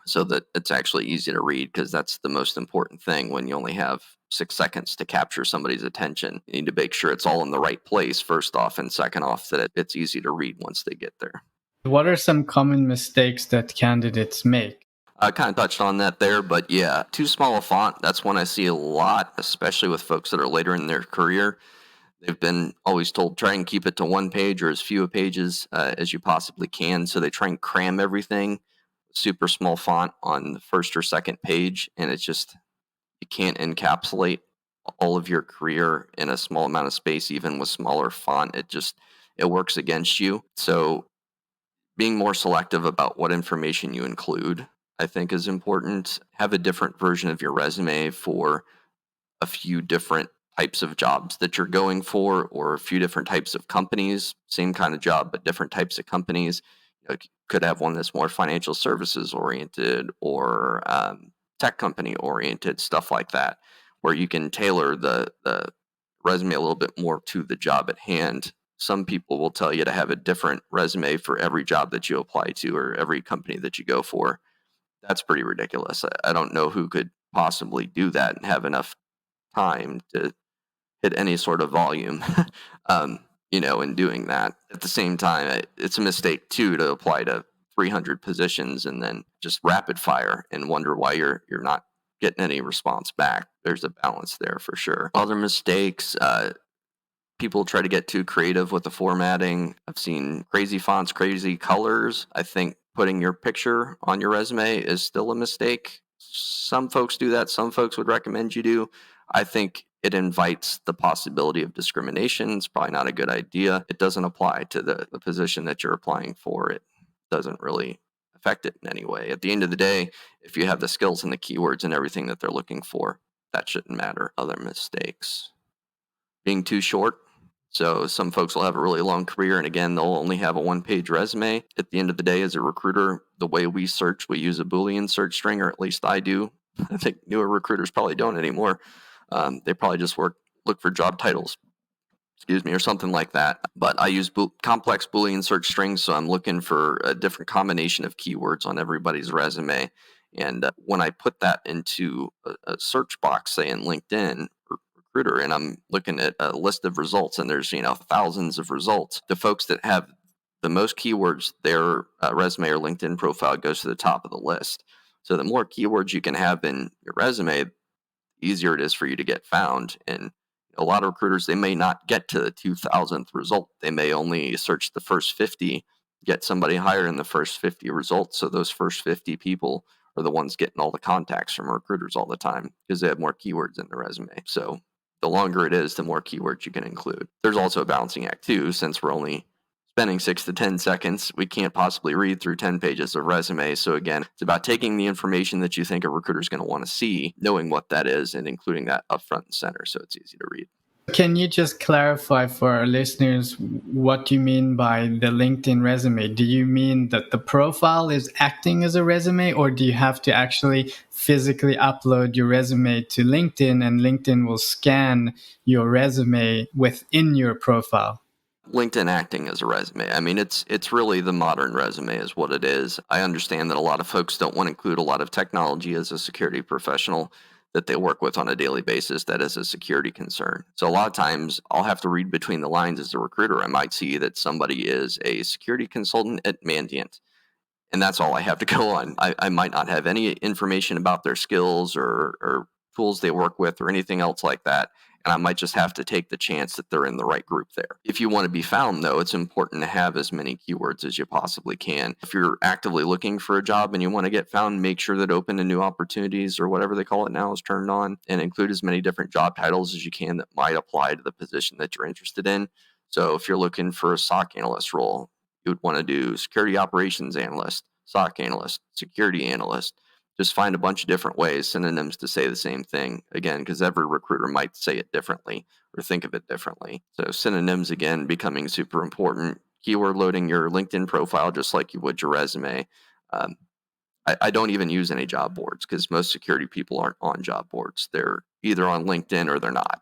so that it's actually easy to read, because that's the most important thing when you only have 6 seconds to capture somebody's attention. You need to make sure it's all in the right place, first off, and second off, that it's easy to read once they get there. what are some common mistakes that candidates make? I kind of touched on that there, but yeah, too small a font, that's one I see a lot, especially with folks that are later in their career. They've been always told, try and keep it to one page or as few pages as you possibly can. So they try and cram everything, super small font on the first or second page. And it's just, you can't encapsulate all of your career in a small amount of space, even with smaller font. It works against you. So being more selective about what information you include, I think, is important. Have a different version of your resume for a few different types of jobs that you're going for, or a few different types of companies, same kind of job, but different types of companies. You could have one that's more financial services oriented, or tech company oriented, stuff like that, where you can tailor the resume a little bit more to the job at hand. Some people will tell you to have a different resume for every job that you apply to, or every company that you go for. That's pretty ridiculous. I don't know who could possibly do that and have enough time to hit any sort of volume, in doing that. At the same time, it's a mistake too to apply to 300 positions and then just rapid fire and wonder why you're not getting any response back. There's a balance there for sure. Other mistakes, people try to get too creative with the formatting. I've seen crazy fonts, crazy colors. I think putting your picture on your resume is still a mistake. Some folks do that. Some folks would recommend you do. I think it invites the possibility of discrimination. It's probably not a good idea. It doesn't apply to the position that you're applying for. It doesn't really affect it in any way. At the end of the day, if you have the skills and the keywords and everything that they're looking for, that shouldn't matter. Other mistakes. Being too short. So some folks will have a really long career, and again, they'll only have a one-page resume. At the end of the day, as a recruiter, the way we search, we use a Boolean search string, or at least I do, I think newer recruiters probably don't anymore. They probably just look for job titles, or something like that. But I use complex Boolean search strings, so I'm looking for a different combination of keywords on everybody's resume. And when I put that into a search box, say in LinkedIn or Recruiter, and I'm looking at a list of results, and there's thousands of results, the folks that have the most keywords, their resume or LinkedIn profile goes to the top of the list. So the more keywords you can have in your resume, easier it is for you to get found. And a lot of recruiters, they may not get to the 2000th result. They may only search the first 50, get somebody higher in the first 50 results. So those first 50 people are the ones getting all the contacts from recruiters all the time because they have more keywords in the resume. So the longer it is, the more keywords you can include. There's also a balancing act too, since we're only spending 6 to 10 seconds. We can't possibly read through 10 pages of resume. So again, it's about taking the information that you think a recruiter is going to want to see, knowing what that is, and including that up front and center so it's easy to read. Can you just clarify for our listeners what you mean by the LinkedIn resume? Do you mean that the profile is acting as a resume, or do you have to actually physically upload your resume to LinkedIn and LinkedIn will scan your resume within your profile? LinkedIn acting as a resume. I mean, it's really the modern resume is what it is. I understand that a lot of folks don't want to include a lot of technology as a security professional that they work with on a daily basis that is a security concern. So a lot of times I'll have to read between the lines as a recruiter. I might see that somebody is a security consultant at Mandiant, and that's all I have to go on. I might not have any information about their skills or tools they work with or anything else like that. And I might just have to take the chance that they're in the right group there. If you want to be found, though, it's important to have as many keywords as you possibly can. If you're actively looking for a job and you want to get found, make sure that open to new opportunities or whatever they call it now is turned on, and include as many different job titles as you can that might apply to the position that you're interested in. So if you're looking for a SOC analyst role, you would want to do security operations analyst, SOC analyst, security analyst. Just find a bunch of different ways, synonyms to say the same thing, again, because every recruiter might say it differently or think of it differently. So synonyms, again, becoming super important. Keyword loading your LinkedIn profile just like you would your resume. I don't even use any job boards because most security people aren't on job boards. They're either on LinkedIn or they're not.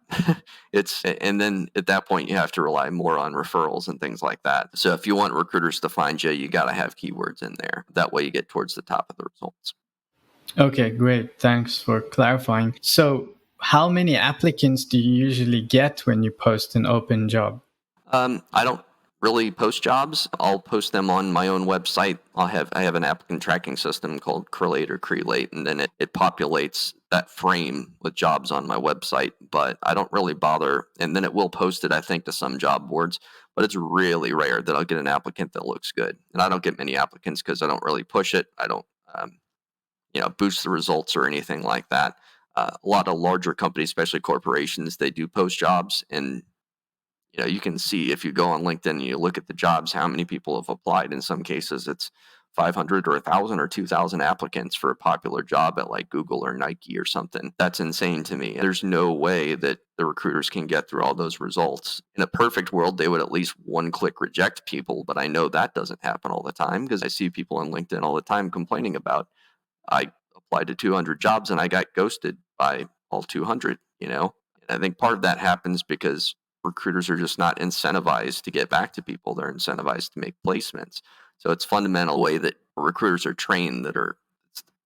And then at that point you have to rely more on referrals and things like that. So if you want recruiters to find you, you got to have keywords in there. That way you get towards the top of the results. Okay, great. Thanks for clarifying. So how many applicants do you usually get when you post an open job? I don't really post jobs. I'll post them on my own website. I have an applicant tracking system called Crelate, and then it populates that frame with jobs on my website. But I don't really bother, and then it will post it, I think, to some job boards. But it's really rare that I'll get an applicant that looks good, and I don't get many applicants because I don't really push it. I don't, boost the results or anything like that. A lot of larger companies, especially corporations, they do post jobs, and you can see if you go on LinkedIn and you look at the jobs, how many people have applied. In some cases, it's 500 or 1,000 or 2,000 applicants for a popular job at like Google or Nike or something. That's insane to me. There's no way that the recruiters can get through all those results. In a perfect world, they would at least one-click reject people, but I know that doesn't happen all the time because I see people on LinkedIn all the time complaining about, I applied to 200 jobs and I got ghosted by all 200, And I think part of that happens because recruiters are just not incentivized to get back to people. They're incentivized to make placements. So it's fundamental way that recruiters are trained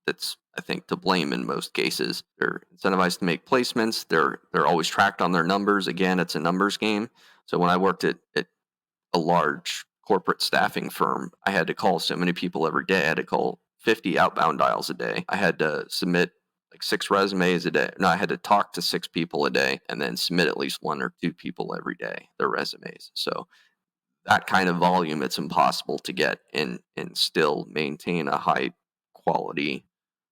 that's I think to blame in most cases. They're incentivized to make placements. They're always tracked on their numbers. Again, it's a numbers game. So when I worked at a large corporate staffing firm, I had to call so many people every day. I had to call 50 outbound dials a day. I had to submit like 6 resumes a day. No, I had to talk to 6 people a day and then submit at least 1 or 2 people every day, their resumes. So that kind of volume, it's impossible to get and still maintain a high quality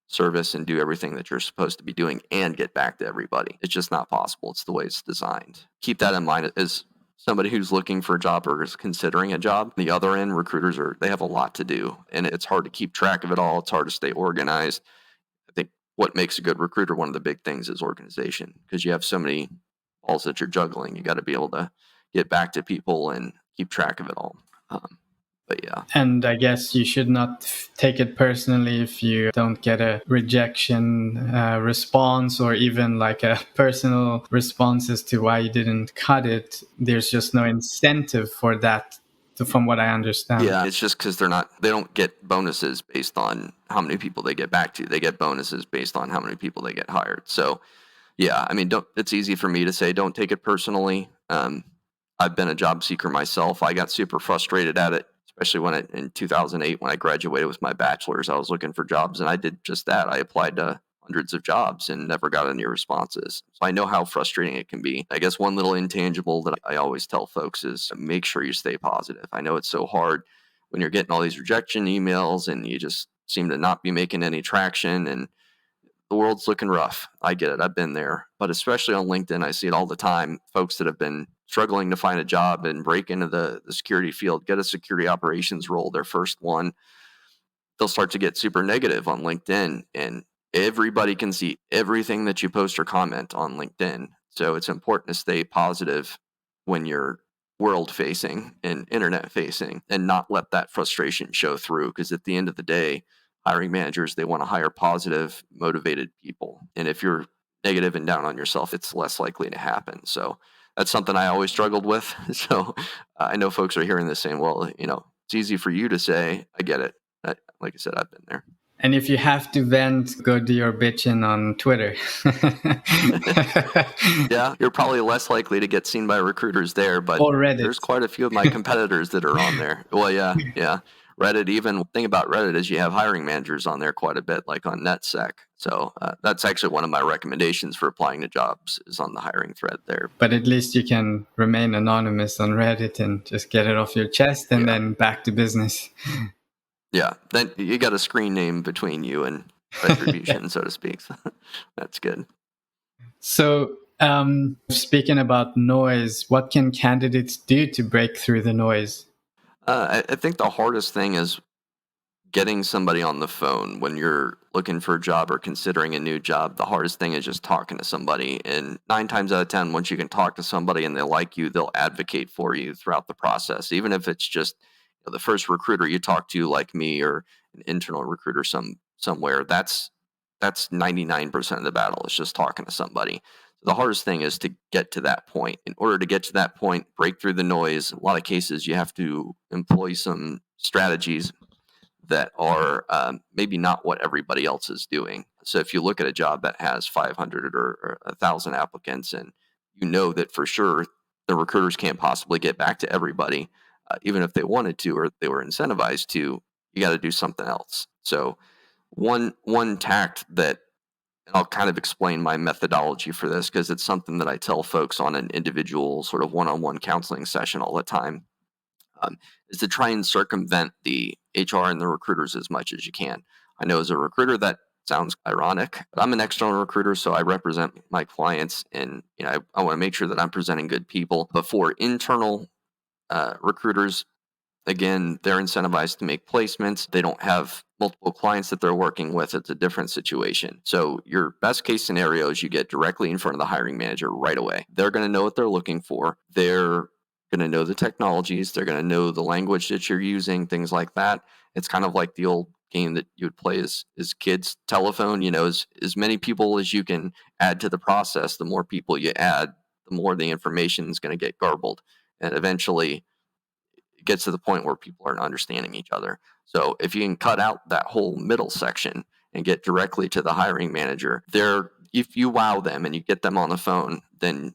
service and do everything that you're supposed to be doing and get back to everybody. It's just not possible. It's the way it's designed. Keep that in mind as somebody who's looking for a job or is considering a job. The other end, recruiters they have a lot to do, and it's hard to keep track of it all. It's hard to stay organized. I think what makes a good recruiter, one of the big things is organization, because you have so many balls that you're juggling. You got to be able to get back to people and keep track of it all. But yeah. And I guess you should not take it personally if you don't get a rejection response, or even like a personal response as to why you didn't cut it. There's just no incentive for that, from what I understand. Yeah, it's just because they don't get bonuses based on how many people they get back to. They get bonuses based on how many people they get hired. So yeah, I mean, it's easy for me to say don't take it personally. I've been a job seeker myself. I got super frustrated at it, especially in 2008 when I graduated with my bachelor's. I was looking for jobs, and I did just that. I applied to hundreds of jobs and never got any responses. So I know how frustrating it can be. I guess one little intangible that I always tell folks is make sure you stay positive. I know it's so hard when you're getting all these rejection emails and you just seem to not be making any traction, and the world's looking rough. I get it. I've been there. But especially on LinkedIn, I see it all the time. Folks that have been struggling to find a job and break into the security field, get a security operations role, their first one, they'll start to get super negative on LinkedIn. And everybody can see everything that you post or comment on LinkedIn. So it's important to stay positive when you're world facing and internet facing, and not let that frustration show through. Because at the end of the day, hiring managers, they want to hire positive, motivated people. And if you're negative and down on yourself, it's less likely to happen. So that's something I always struggled with. So I know folks are hearing this saying, well, it's easy for you to say. I get it. Like I said, I've been there. And if you have to vent, go do your bitching on Twitter. Yeah, you're probably less likely to get seen by recruiters there, but there's quite a few of my competitors that are on there. Well, yeah. Reddit, even the thing about Reddit is you have hiring managers on there quite a bit, like on NetSec. So that's actually one of my recommendations for applying to jobs, is on the hiring thread there. But at least you can remain anonymous on Reddit and just get it off your chest, and then back to business. Yeah, then you got a screen name between you and retribution, so to speak. So that's good. So speaking about noise, what can candidates do to break through the noise? I think the hardest thing is getting somebody on the phone when you're looking for a job or considering a new job. The hardest thing is just talking to somebody. And 9 times out of 10, once you can talk to somebody and they like you, they'll advocate for you throughout the process. Even if it's just the first recruiter you talk to, like me, or an internal recruiter somewhere, that's 99% of the battle. It's just talking to somebody. So the hardest thing is to get to that point. In order to get to that point, break through the noise, a lot of cases you have to employ some strategies that are maybe not what everybody else is doing. So if you look at a job that has 500 or 1,000 applicants, and you know that for sure the recruiters can't possibly get back to everybody, even if they wanted to or they were incentivized to, you got to do something else. So one tact that, and I'll kind of explain my methodology for this because it's something that I tell folks on an individual sort of one-on-one counseling session all the time, is to try and circumvent the HR and the recruiters as much as you can. I know as a recruiter that sounds ironic, but I'm an external recruiter, so I represent my clients, and I want to make sure that I'm presenting good people. But for internal recruiters, again, they're incentivized to make placements. They don't have multiple clients that they're working with. It's a different situation. So your best case scenario is you get directly in front of the hiring manager right away. They're going to know what they're looking for. They're going to know the technologies. They're going to know the language that you're using, things like that. It's kind of like the old game that you would play as kids, telephone. As many people as you can add to the process, the more people you add, the more the information is going to get garbled. And eventually it gets to the point where people aren't understanding each other. So if you can cut out that whole middle section and get directly to the hiring manager, if you wow them and you get them on the phone, then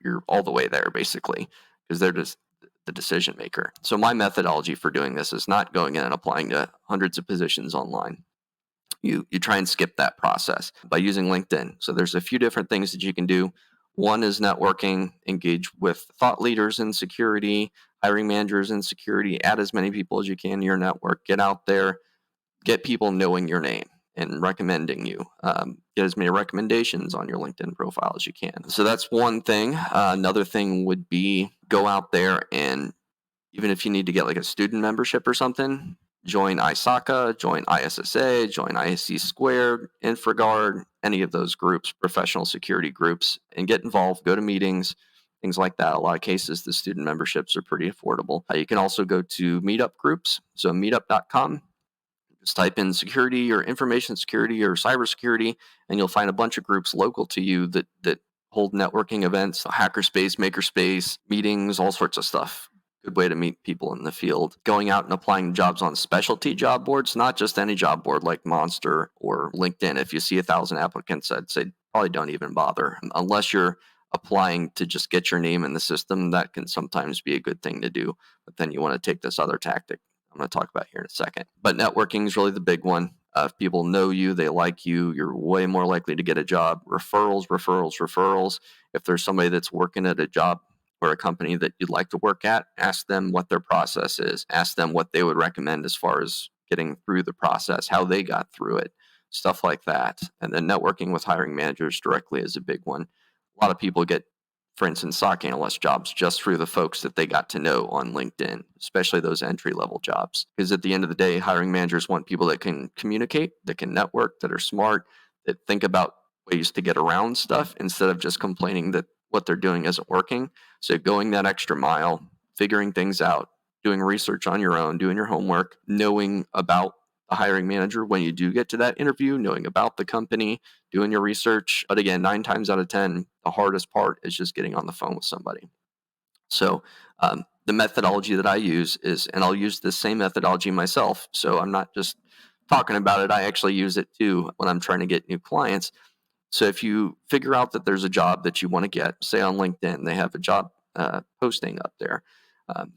you're all the way there basically, because they're just the decision maker. So my methodology for doing this is not going in and applying to hundreds of positions online. You try and skip that process by using LinkedIn. So there's a few different things that you can do. One is networking, engage with thought leaders in security, hiring managers in security, add as many people as you can in your network, get out there, get people knowing your name and recommending you. Get as many recommendations on your LinkedIn profile as you can. So that's one thing. Another thing would be go out there, and even if you need to get like a student membership or something, join ISACA, join ISSA, join ISC Squared, InfraGard, any of those groups, professional security groups, and get involved, go to meetings, things like that. A lot of cases, the student memberships are pretty affordable. You can also go to meetup groups. So meetup.com, just type in security or information security or cybersecurity, and you'll find a bunch of groups local to you that hold networking events, hackerspace, makerspace, meetings, all sorts of stuff. Good way to meet people in the field. Going out and applying jobs on specialty job boards, not just any job board like Monster or LinkedIn. If you see 1,000 applicants, I'd say probably don't even bother. Unless you're applying to just get your name in the system, that can sometimes be a good thing to do. But then you want to take this other tactic I'm going to talk about here in a second. But networking is really the big one. If people know you, they like you, you're way more likely to get a job. Referrals, referrals, referrals. If there's somebody that's working at a job or a company that you'd like to work at, ask them what their process is. Ask them what they would recommend as far as getting through the process, how they got through it, stuff like that. And then networking with hiring managers directly is a big one. A lot of people get, for instance, SOC analyst jobs just through the folks that they got to know on LinkedIn, especially those entry-level jobs. Because at the end of the day, hiring managers want people that can communicate, that can network, that are smart, that think about ways to get around stuff instead of just complaining that what they're doing isn't working. So going that extra mile, figuring things out, doing research on your own, doing your homework, knowing about the hiring manager when you do get to that interview, knowing about the company, doing your research. But again, 9 times out of 10, the hardest part is just getting on the phone with somebody. So the methodology that I use is, and I'll use the same methodology myself. So I'm not just talking about it. I actually use it too when I'm trying to get new clients. So if you figure out that there's a job that you want to get, say on LinkedIn, they have a job posting up there. A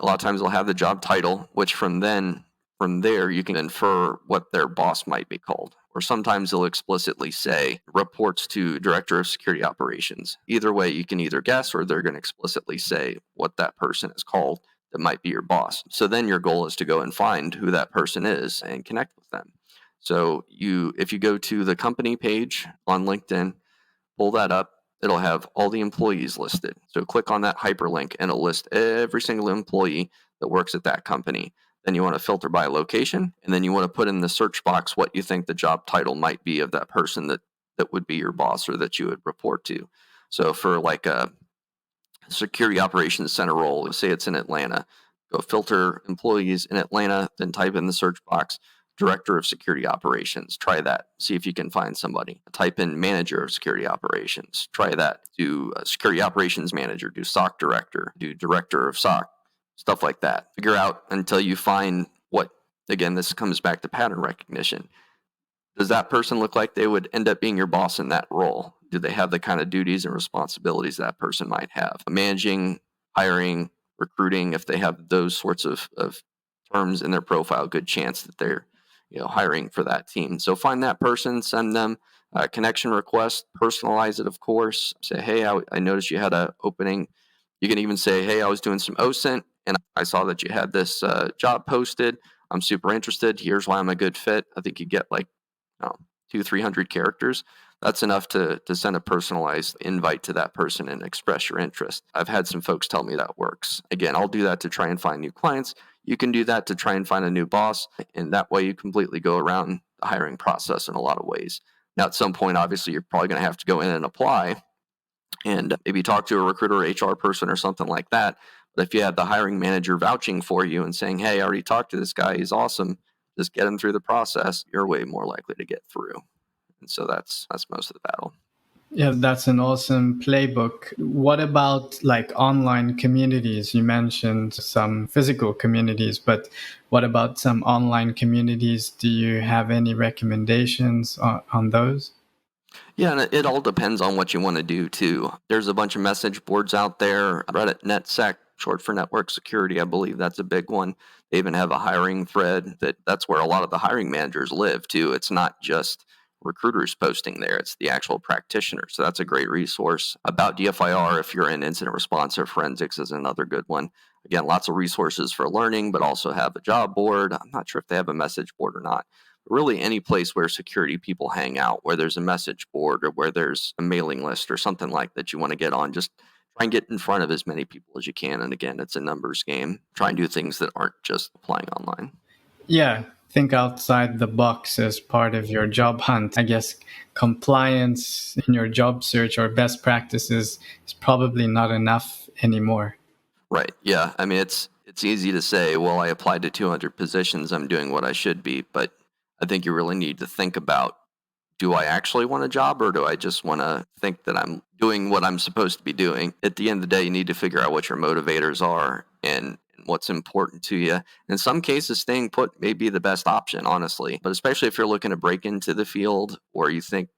lot of times they'll have the job title, which from there you can infer what their boss might be called. Or sometimes they'll explicitly say reports to director of security operations. Either way, you can either guess or they're going to explicitly say what that person is called that might be your boss. So then your goal is to go and find who that person is and connect with them. So if you go to the company page on LinkedIn, pull that up, it'll have all the employees listed. So click on that hyperlink and it'll list every single employee that works at that company. Then you want to filter by location, and then you want to put in the search box what you think the job title might be of that person that would be your boss or that you would report to. So for like a security operations center role, say it's in Atlanta, go filter employees in Atlanta, then type in the search box director of security operations. Try that. See if you can find somebody. Type in manager of security operations. Try that. Do security operations manager. Do SOC director. Do director of SOC. Stuff like that. Figure out until you find what, again, this comes back to pattern recognition. Does that person look like they would end up being your boss in that role? Do they have the kind of duties and responsibilities that person might have? Managing, hiring, recruiting, if they have those sorts of terms in their profile, good chance that they're hiring for that team. So find that person, send them a connection request, personalize it, of course. Say, hey, I noticed you had an opening. You can even say, hey, I was doing some OSINT and I saw that you had this job posted. I'm super interested. Here's why I'm a good fit. I think you get like 200-300 characters. That's enough to send a personalized invite to that person and express your interest. I've had some folks tell me that works. Again, I'll do that to try and find new clients. You can do that to try and find a new boss, and that way you completely go around the hiring process in a lot of ways. Now, at some point, obviously, you're probably going to have to go in and apply and maybe talk to a recruiter or HR person or something like that. But if you have the hiring manager vouching for you and saying, hey, I already talked to this guy, he's awesome, just get him through the process, you're way more likely to get through. And so that's most of the battle. Yeah, that's an awesome playbook. What about like online communities? You mentioned some physical communities, but what about some online communities? Do you have any recommendations on those? Yeah, and it all depends on what you want to do too. There's a bunch of message boards out there. Reddit NetSec, short for network security, I believe that's a big one. They even have a hiring thread that's where a lot of the hiring managers live too. It's not just recruiters posting there, it's the actual practitioner. So that's a great resource. About DFIR, if you're in incident response or forensics, is another good one. Again, lots of resources for learning, but also have a job board. I'm not sure if they have a message board or not. Really any place where security people hang out, where there's a message board or where there's a mailing list or something like that you want to get on, just try and get in front of as many people as you can. And again, it's a numbers game. Try and do things that aren't just applying online. Yeah, think outside the box as part of your job hunt. I guess compliance in your job search or best practices is probably not enough anymore. Right. Yeah. I mean, it's easy to say, well, I applied to 200 positions, I'm doing what I should be, but I think you really need to think about, do I actually want a job, or do I just want to think that I'm doing what I'm supposed to be doing? At the end of the day, you need to figure out what your motivators are and what's important to you. In some cases, staying put may be the best option, honestly, but especially if you're looking to break into the field or you think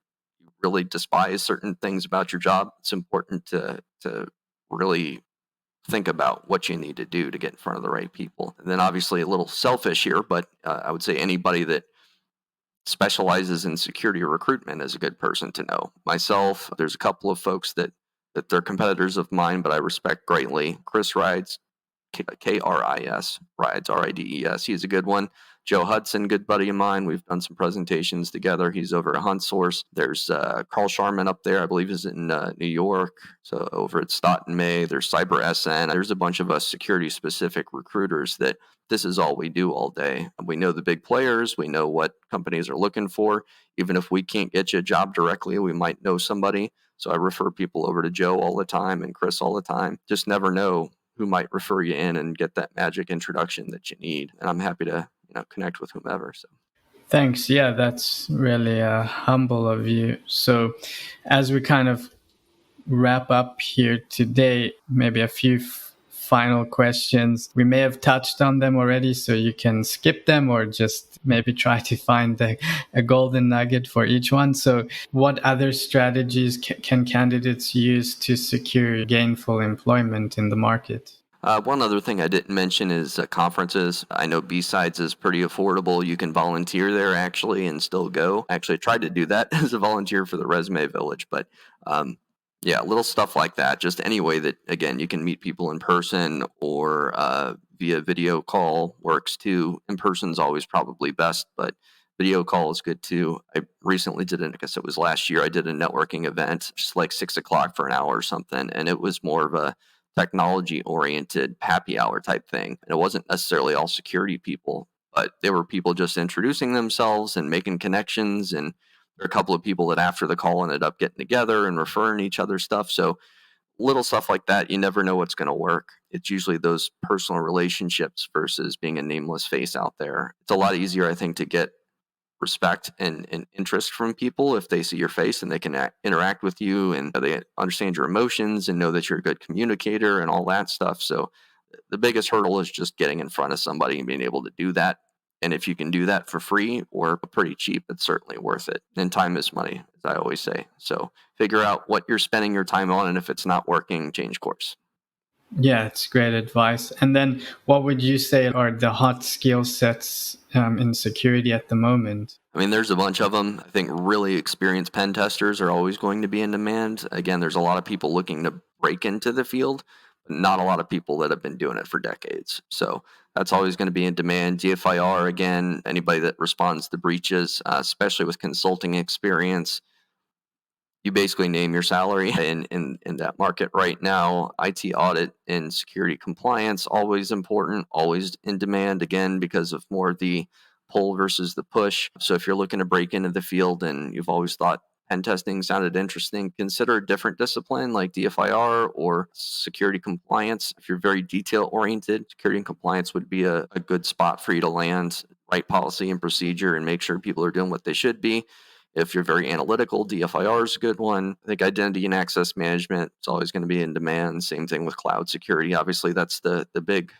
you really despise certain things about your job, it's important to really think about what you need to do to get in front of the right people. And then obviously a little selfish here, but I would say anybody that specializes in security recruitment is a good person to know. Myself, there's a couple of folks that they're competitors of mine, but I respect greatly. Chris Rides, Kris, Rides, Rides. He's a good one. Joe Hudson, good buddy of mine. We've done some presentations together. He's over at HuntSource. There's Carl Sharman up there, I believe is in New York. So over at Stott and May, there's CyberSN. There's a bunch of us security-specific recruiters that this is all we do all day. We know the big players. We know what companies are looking for. Even if we can't get you a job directly, we might know somebody. So I refer people over to Joe all the time and Chris all the time. Just never know who might refer you in and get that magic introduction that you need. And I'm happy to connect with whomever. So Thanks. Yeah, that's really humble of you. So as we kind of wrap up here today, maybe a few final questions. We may have touched on them already, so you can skip them or just maybe try to find a golden nugget for each one. So what other strategies can candidates use to secure gainful employment in the market? One other thing I didn't mention is conferences. I know B-Sides is pretty affordable. You can volunteer there actually and still go. Actually, I tried to do that as a volunteer for the Resume Village, but yeah, little stuff like that. Just any way that, again, you can meet people in person or via video call works too. In person's always probably best, but video call is good too. I recently did, I guess it was last year, I did a networking event, just like 6 o'clock for an hour or something. And it was more of a technology oriented happy hour type thing. And it wasn't necessarily all security people, but they were people just introducing themselves and making connections. And there are a couple of people that after the call ended up getting together and referring each other stuff. So little stuff like that, you never know what's going to work. It's usually those personal relationships versus being a nameless face out there. It's a lot easier, I think, to get respect and interest from people if they see your face and they can interact with you and they understand your emotions and know that you're a good communicator and all that stuff. So the biggest hurdle is just getting in front of somebody and being able to do that. And if you can do that for free or pretty cheap, it's certainly worth it. And time is money, as I always say. So figure out what you're spending your time on, and if it's not working, change course. Yeah, it's great advice. And then what would you say are the hot skill sets in security at the moment? I mean, there's a bunch of them. I think really experienced pen testers are always going to be in demand. Again, there's a lot of people looking to break into the field, but not a lot of people that have been doing it for decades. So that's always going to be in demand. DFIR, again, anybody that responds to breaches, especially with consulting experience, you basically name your salary in that market right now. IT audit and security compliance, always important, always in demand, again, because of more the pull versus the push. So if you're looking to break into the field and you've always thought pen testing sounded interesting, consider a different discipline like DFIR or security compliance. If you're very detail oriented, security and compliance would be a good spot for you to land, right policy and procedure, and make sure people are doing what they should be. If you're very analytical, DFIR is a good one. I think identity and access management is always going to be in demand. Same thing with cloud security. Obviously, that's the big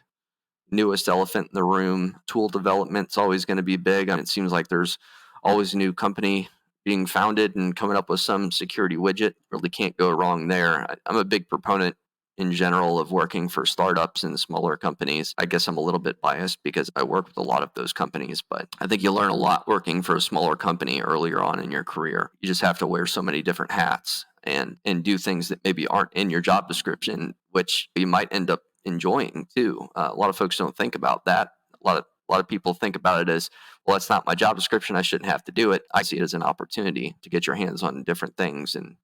newest elephant in the room. Tool development is always going to be big. I mean, it seems like there's always a new company being founded and coming up with some security widget. Really can't go wrong there. I'm a big proponent in general of working for startups and smaller companies. I guess I'm a little bit biased because I work with a lot of those companies, but I think you learn a lot working for a smaller company earlier on in your career. You just have to wear so many different hats and do things that maybe aren't in your job description, which you might end up enjoying too. A lot of folks don't think about that. A lot of people think about it as, well, that's not my job description, I shouldn't have to do it. I see it as an opportunity to get your hands on different things and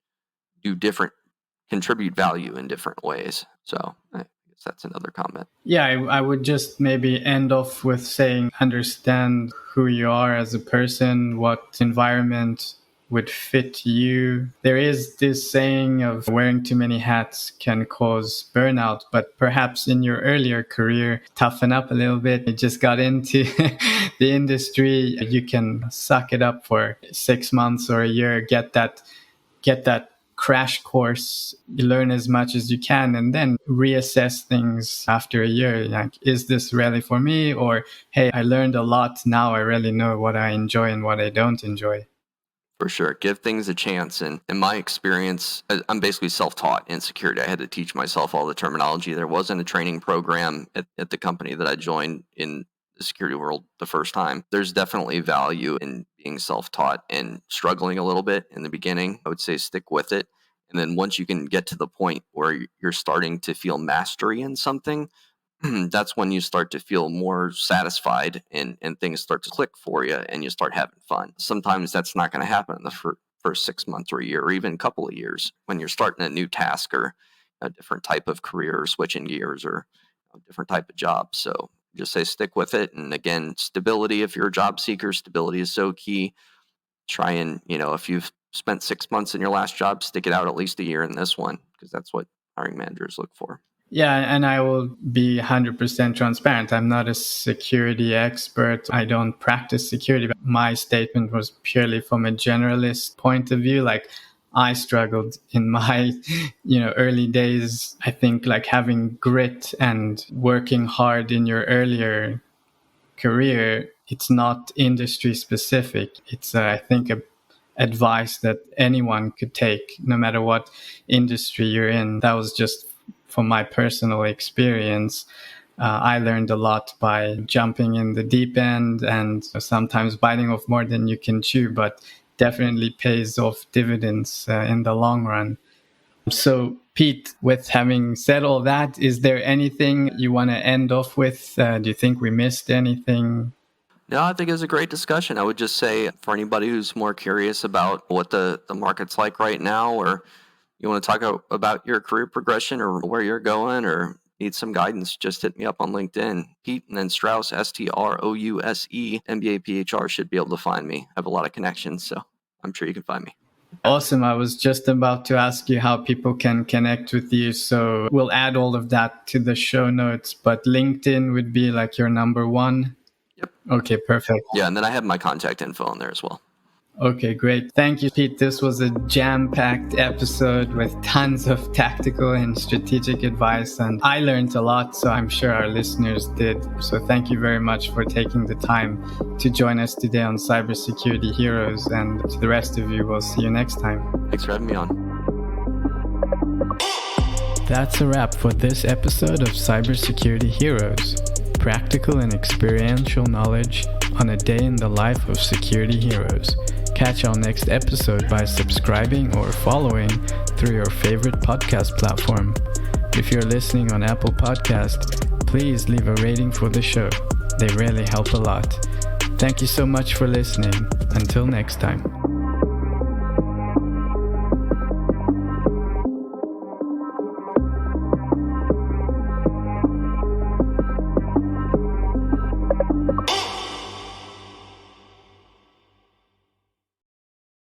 do different, contribute value in different ways. So guess that's another comment. Yeah, I would just maybe end off with saying, understand who you are as a person, what environment would fit you. There is this saying of wearing too many hats can cause burnout, but perhaps in your earlier career, toughen up a little bit. You just got into the industry. You can suck it up for 6 months or a year, get that crash course, you learn as much as you can, and then reassess things after a year. Like, is this really for me? Or, hey, I learned a lot. Now I really know what I enjoy and what I don't enjoy. For sure. Give things a chance. And in my experience, I'm basically self-taught in security. I had to teach myself all the terminology. There wasn't a training program at the company that I joined in the security world the first time. There's definitely value in being self-taught and struggling a little bit in the beginning. I would say stick with it. And then once you can get to the point where you're starting to feel mastery in something, that's when you start to feel more satisfied and things start to click for you and you start having fun. Sometimes that's not going to happen in the first 6 months or a year or even a couple of years when you're starting a new task or a different type of career or switching gears or a different type of job. So just say stick with it. And again, stability, if you're a job seeker, stability is so key. Try and, if you've spent 6 months in your last job, stick it out at least a year in this one, because that's what hiring managers look for. Yeah, and I will be 100% transparent. I'm not a security expert. I don't practice security, but my statement was purely from a generalist point of view. Like, I struggled in my, early days. I think like having grit and working hard in your earlier career, it's not industry specific. It's, I think, a advice that anyone could take, no matter what industry you're in. That was just from my personal experience. I learned a lot by jumping in the deep end and sometimes biting off more than you can chew, but definitely pays off dividends in the long run. So, Pete, with having said all that, is there anything you want to end off with? Do you think we missed anything? No, I think it's a great discussion. I would just say for anybody who's more curious about what the market's like right now, or you want to talk about your career progression or where you're going or need some guidance, just hit me up on LinkedIn. Pete and then Strouse, Strouse, MBA, PHR should be able to find me. I have a lot of connections, so I'm sure you can find me. Awesome. I was just about to ask you how people can connect with you. So we'll add all of that to the show notes, but LinkedIn would be like your number one. Yep. Okay, perfect. Yeah, and then I have my contact info on there as well. Okay, great. Thank you, Pete. This was a jam-packed episode with tons of tactical and strategic advice, and I learned a lot, so I'm sure our listeners did. So thank you very much for taking the time to join us today on Cybersecurity Heroes, and to the rest of you, we'll see you next time. Thanks for having me on. That's a wrap for this episode of Cybersecurity Heroes. Practical and experiential knowledge on a day in the life of security heroes. Catch our next episode by subscribing or following through your favorite podcast platform. If you're listening on Apple Podcast, please leave a rating for the show. They really help a lot. Thank you so much for listening. Until next time.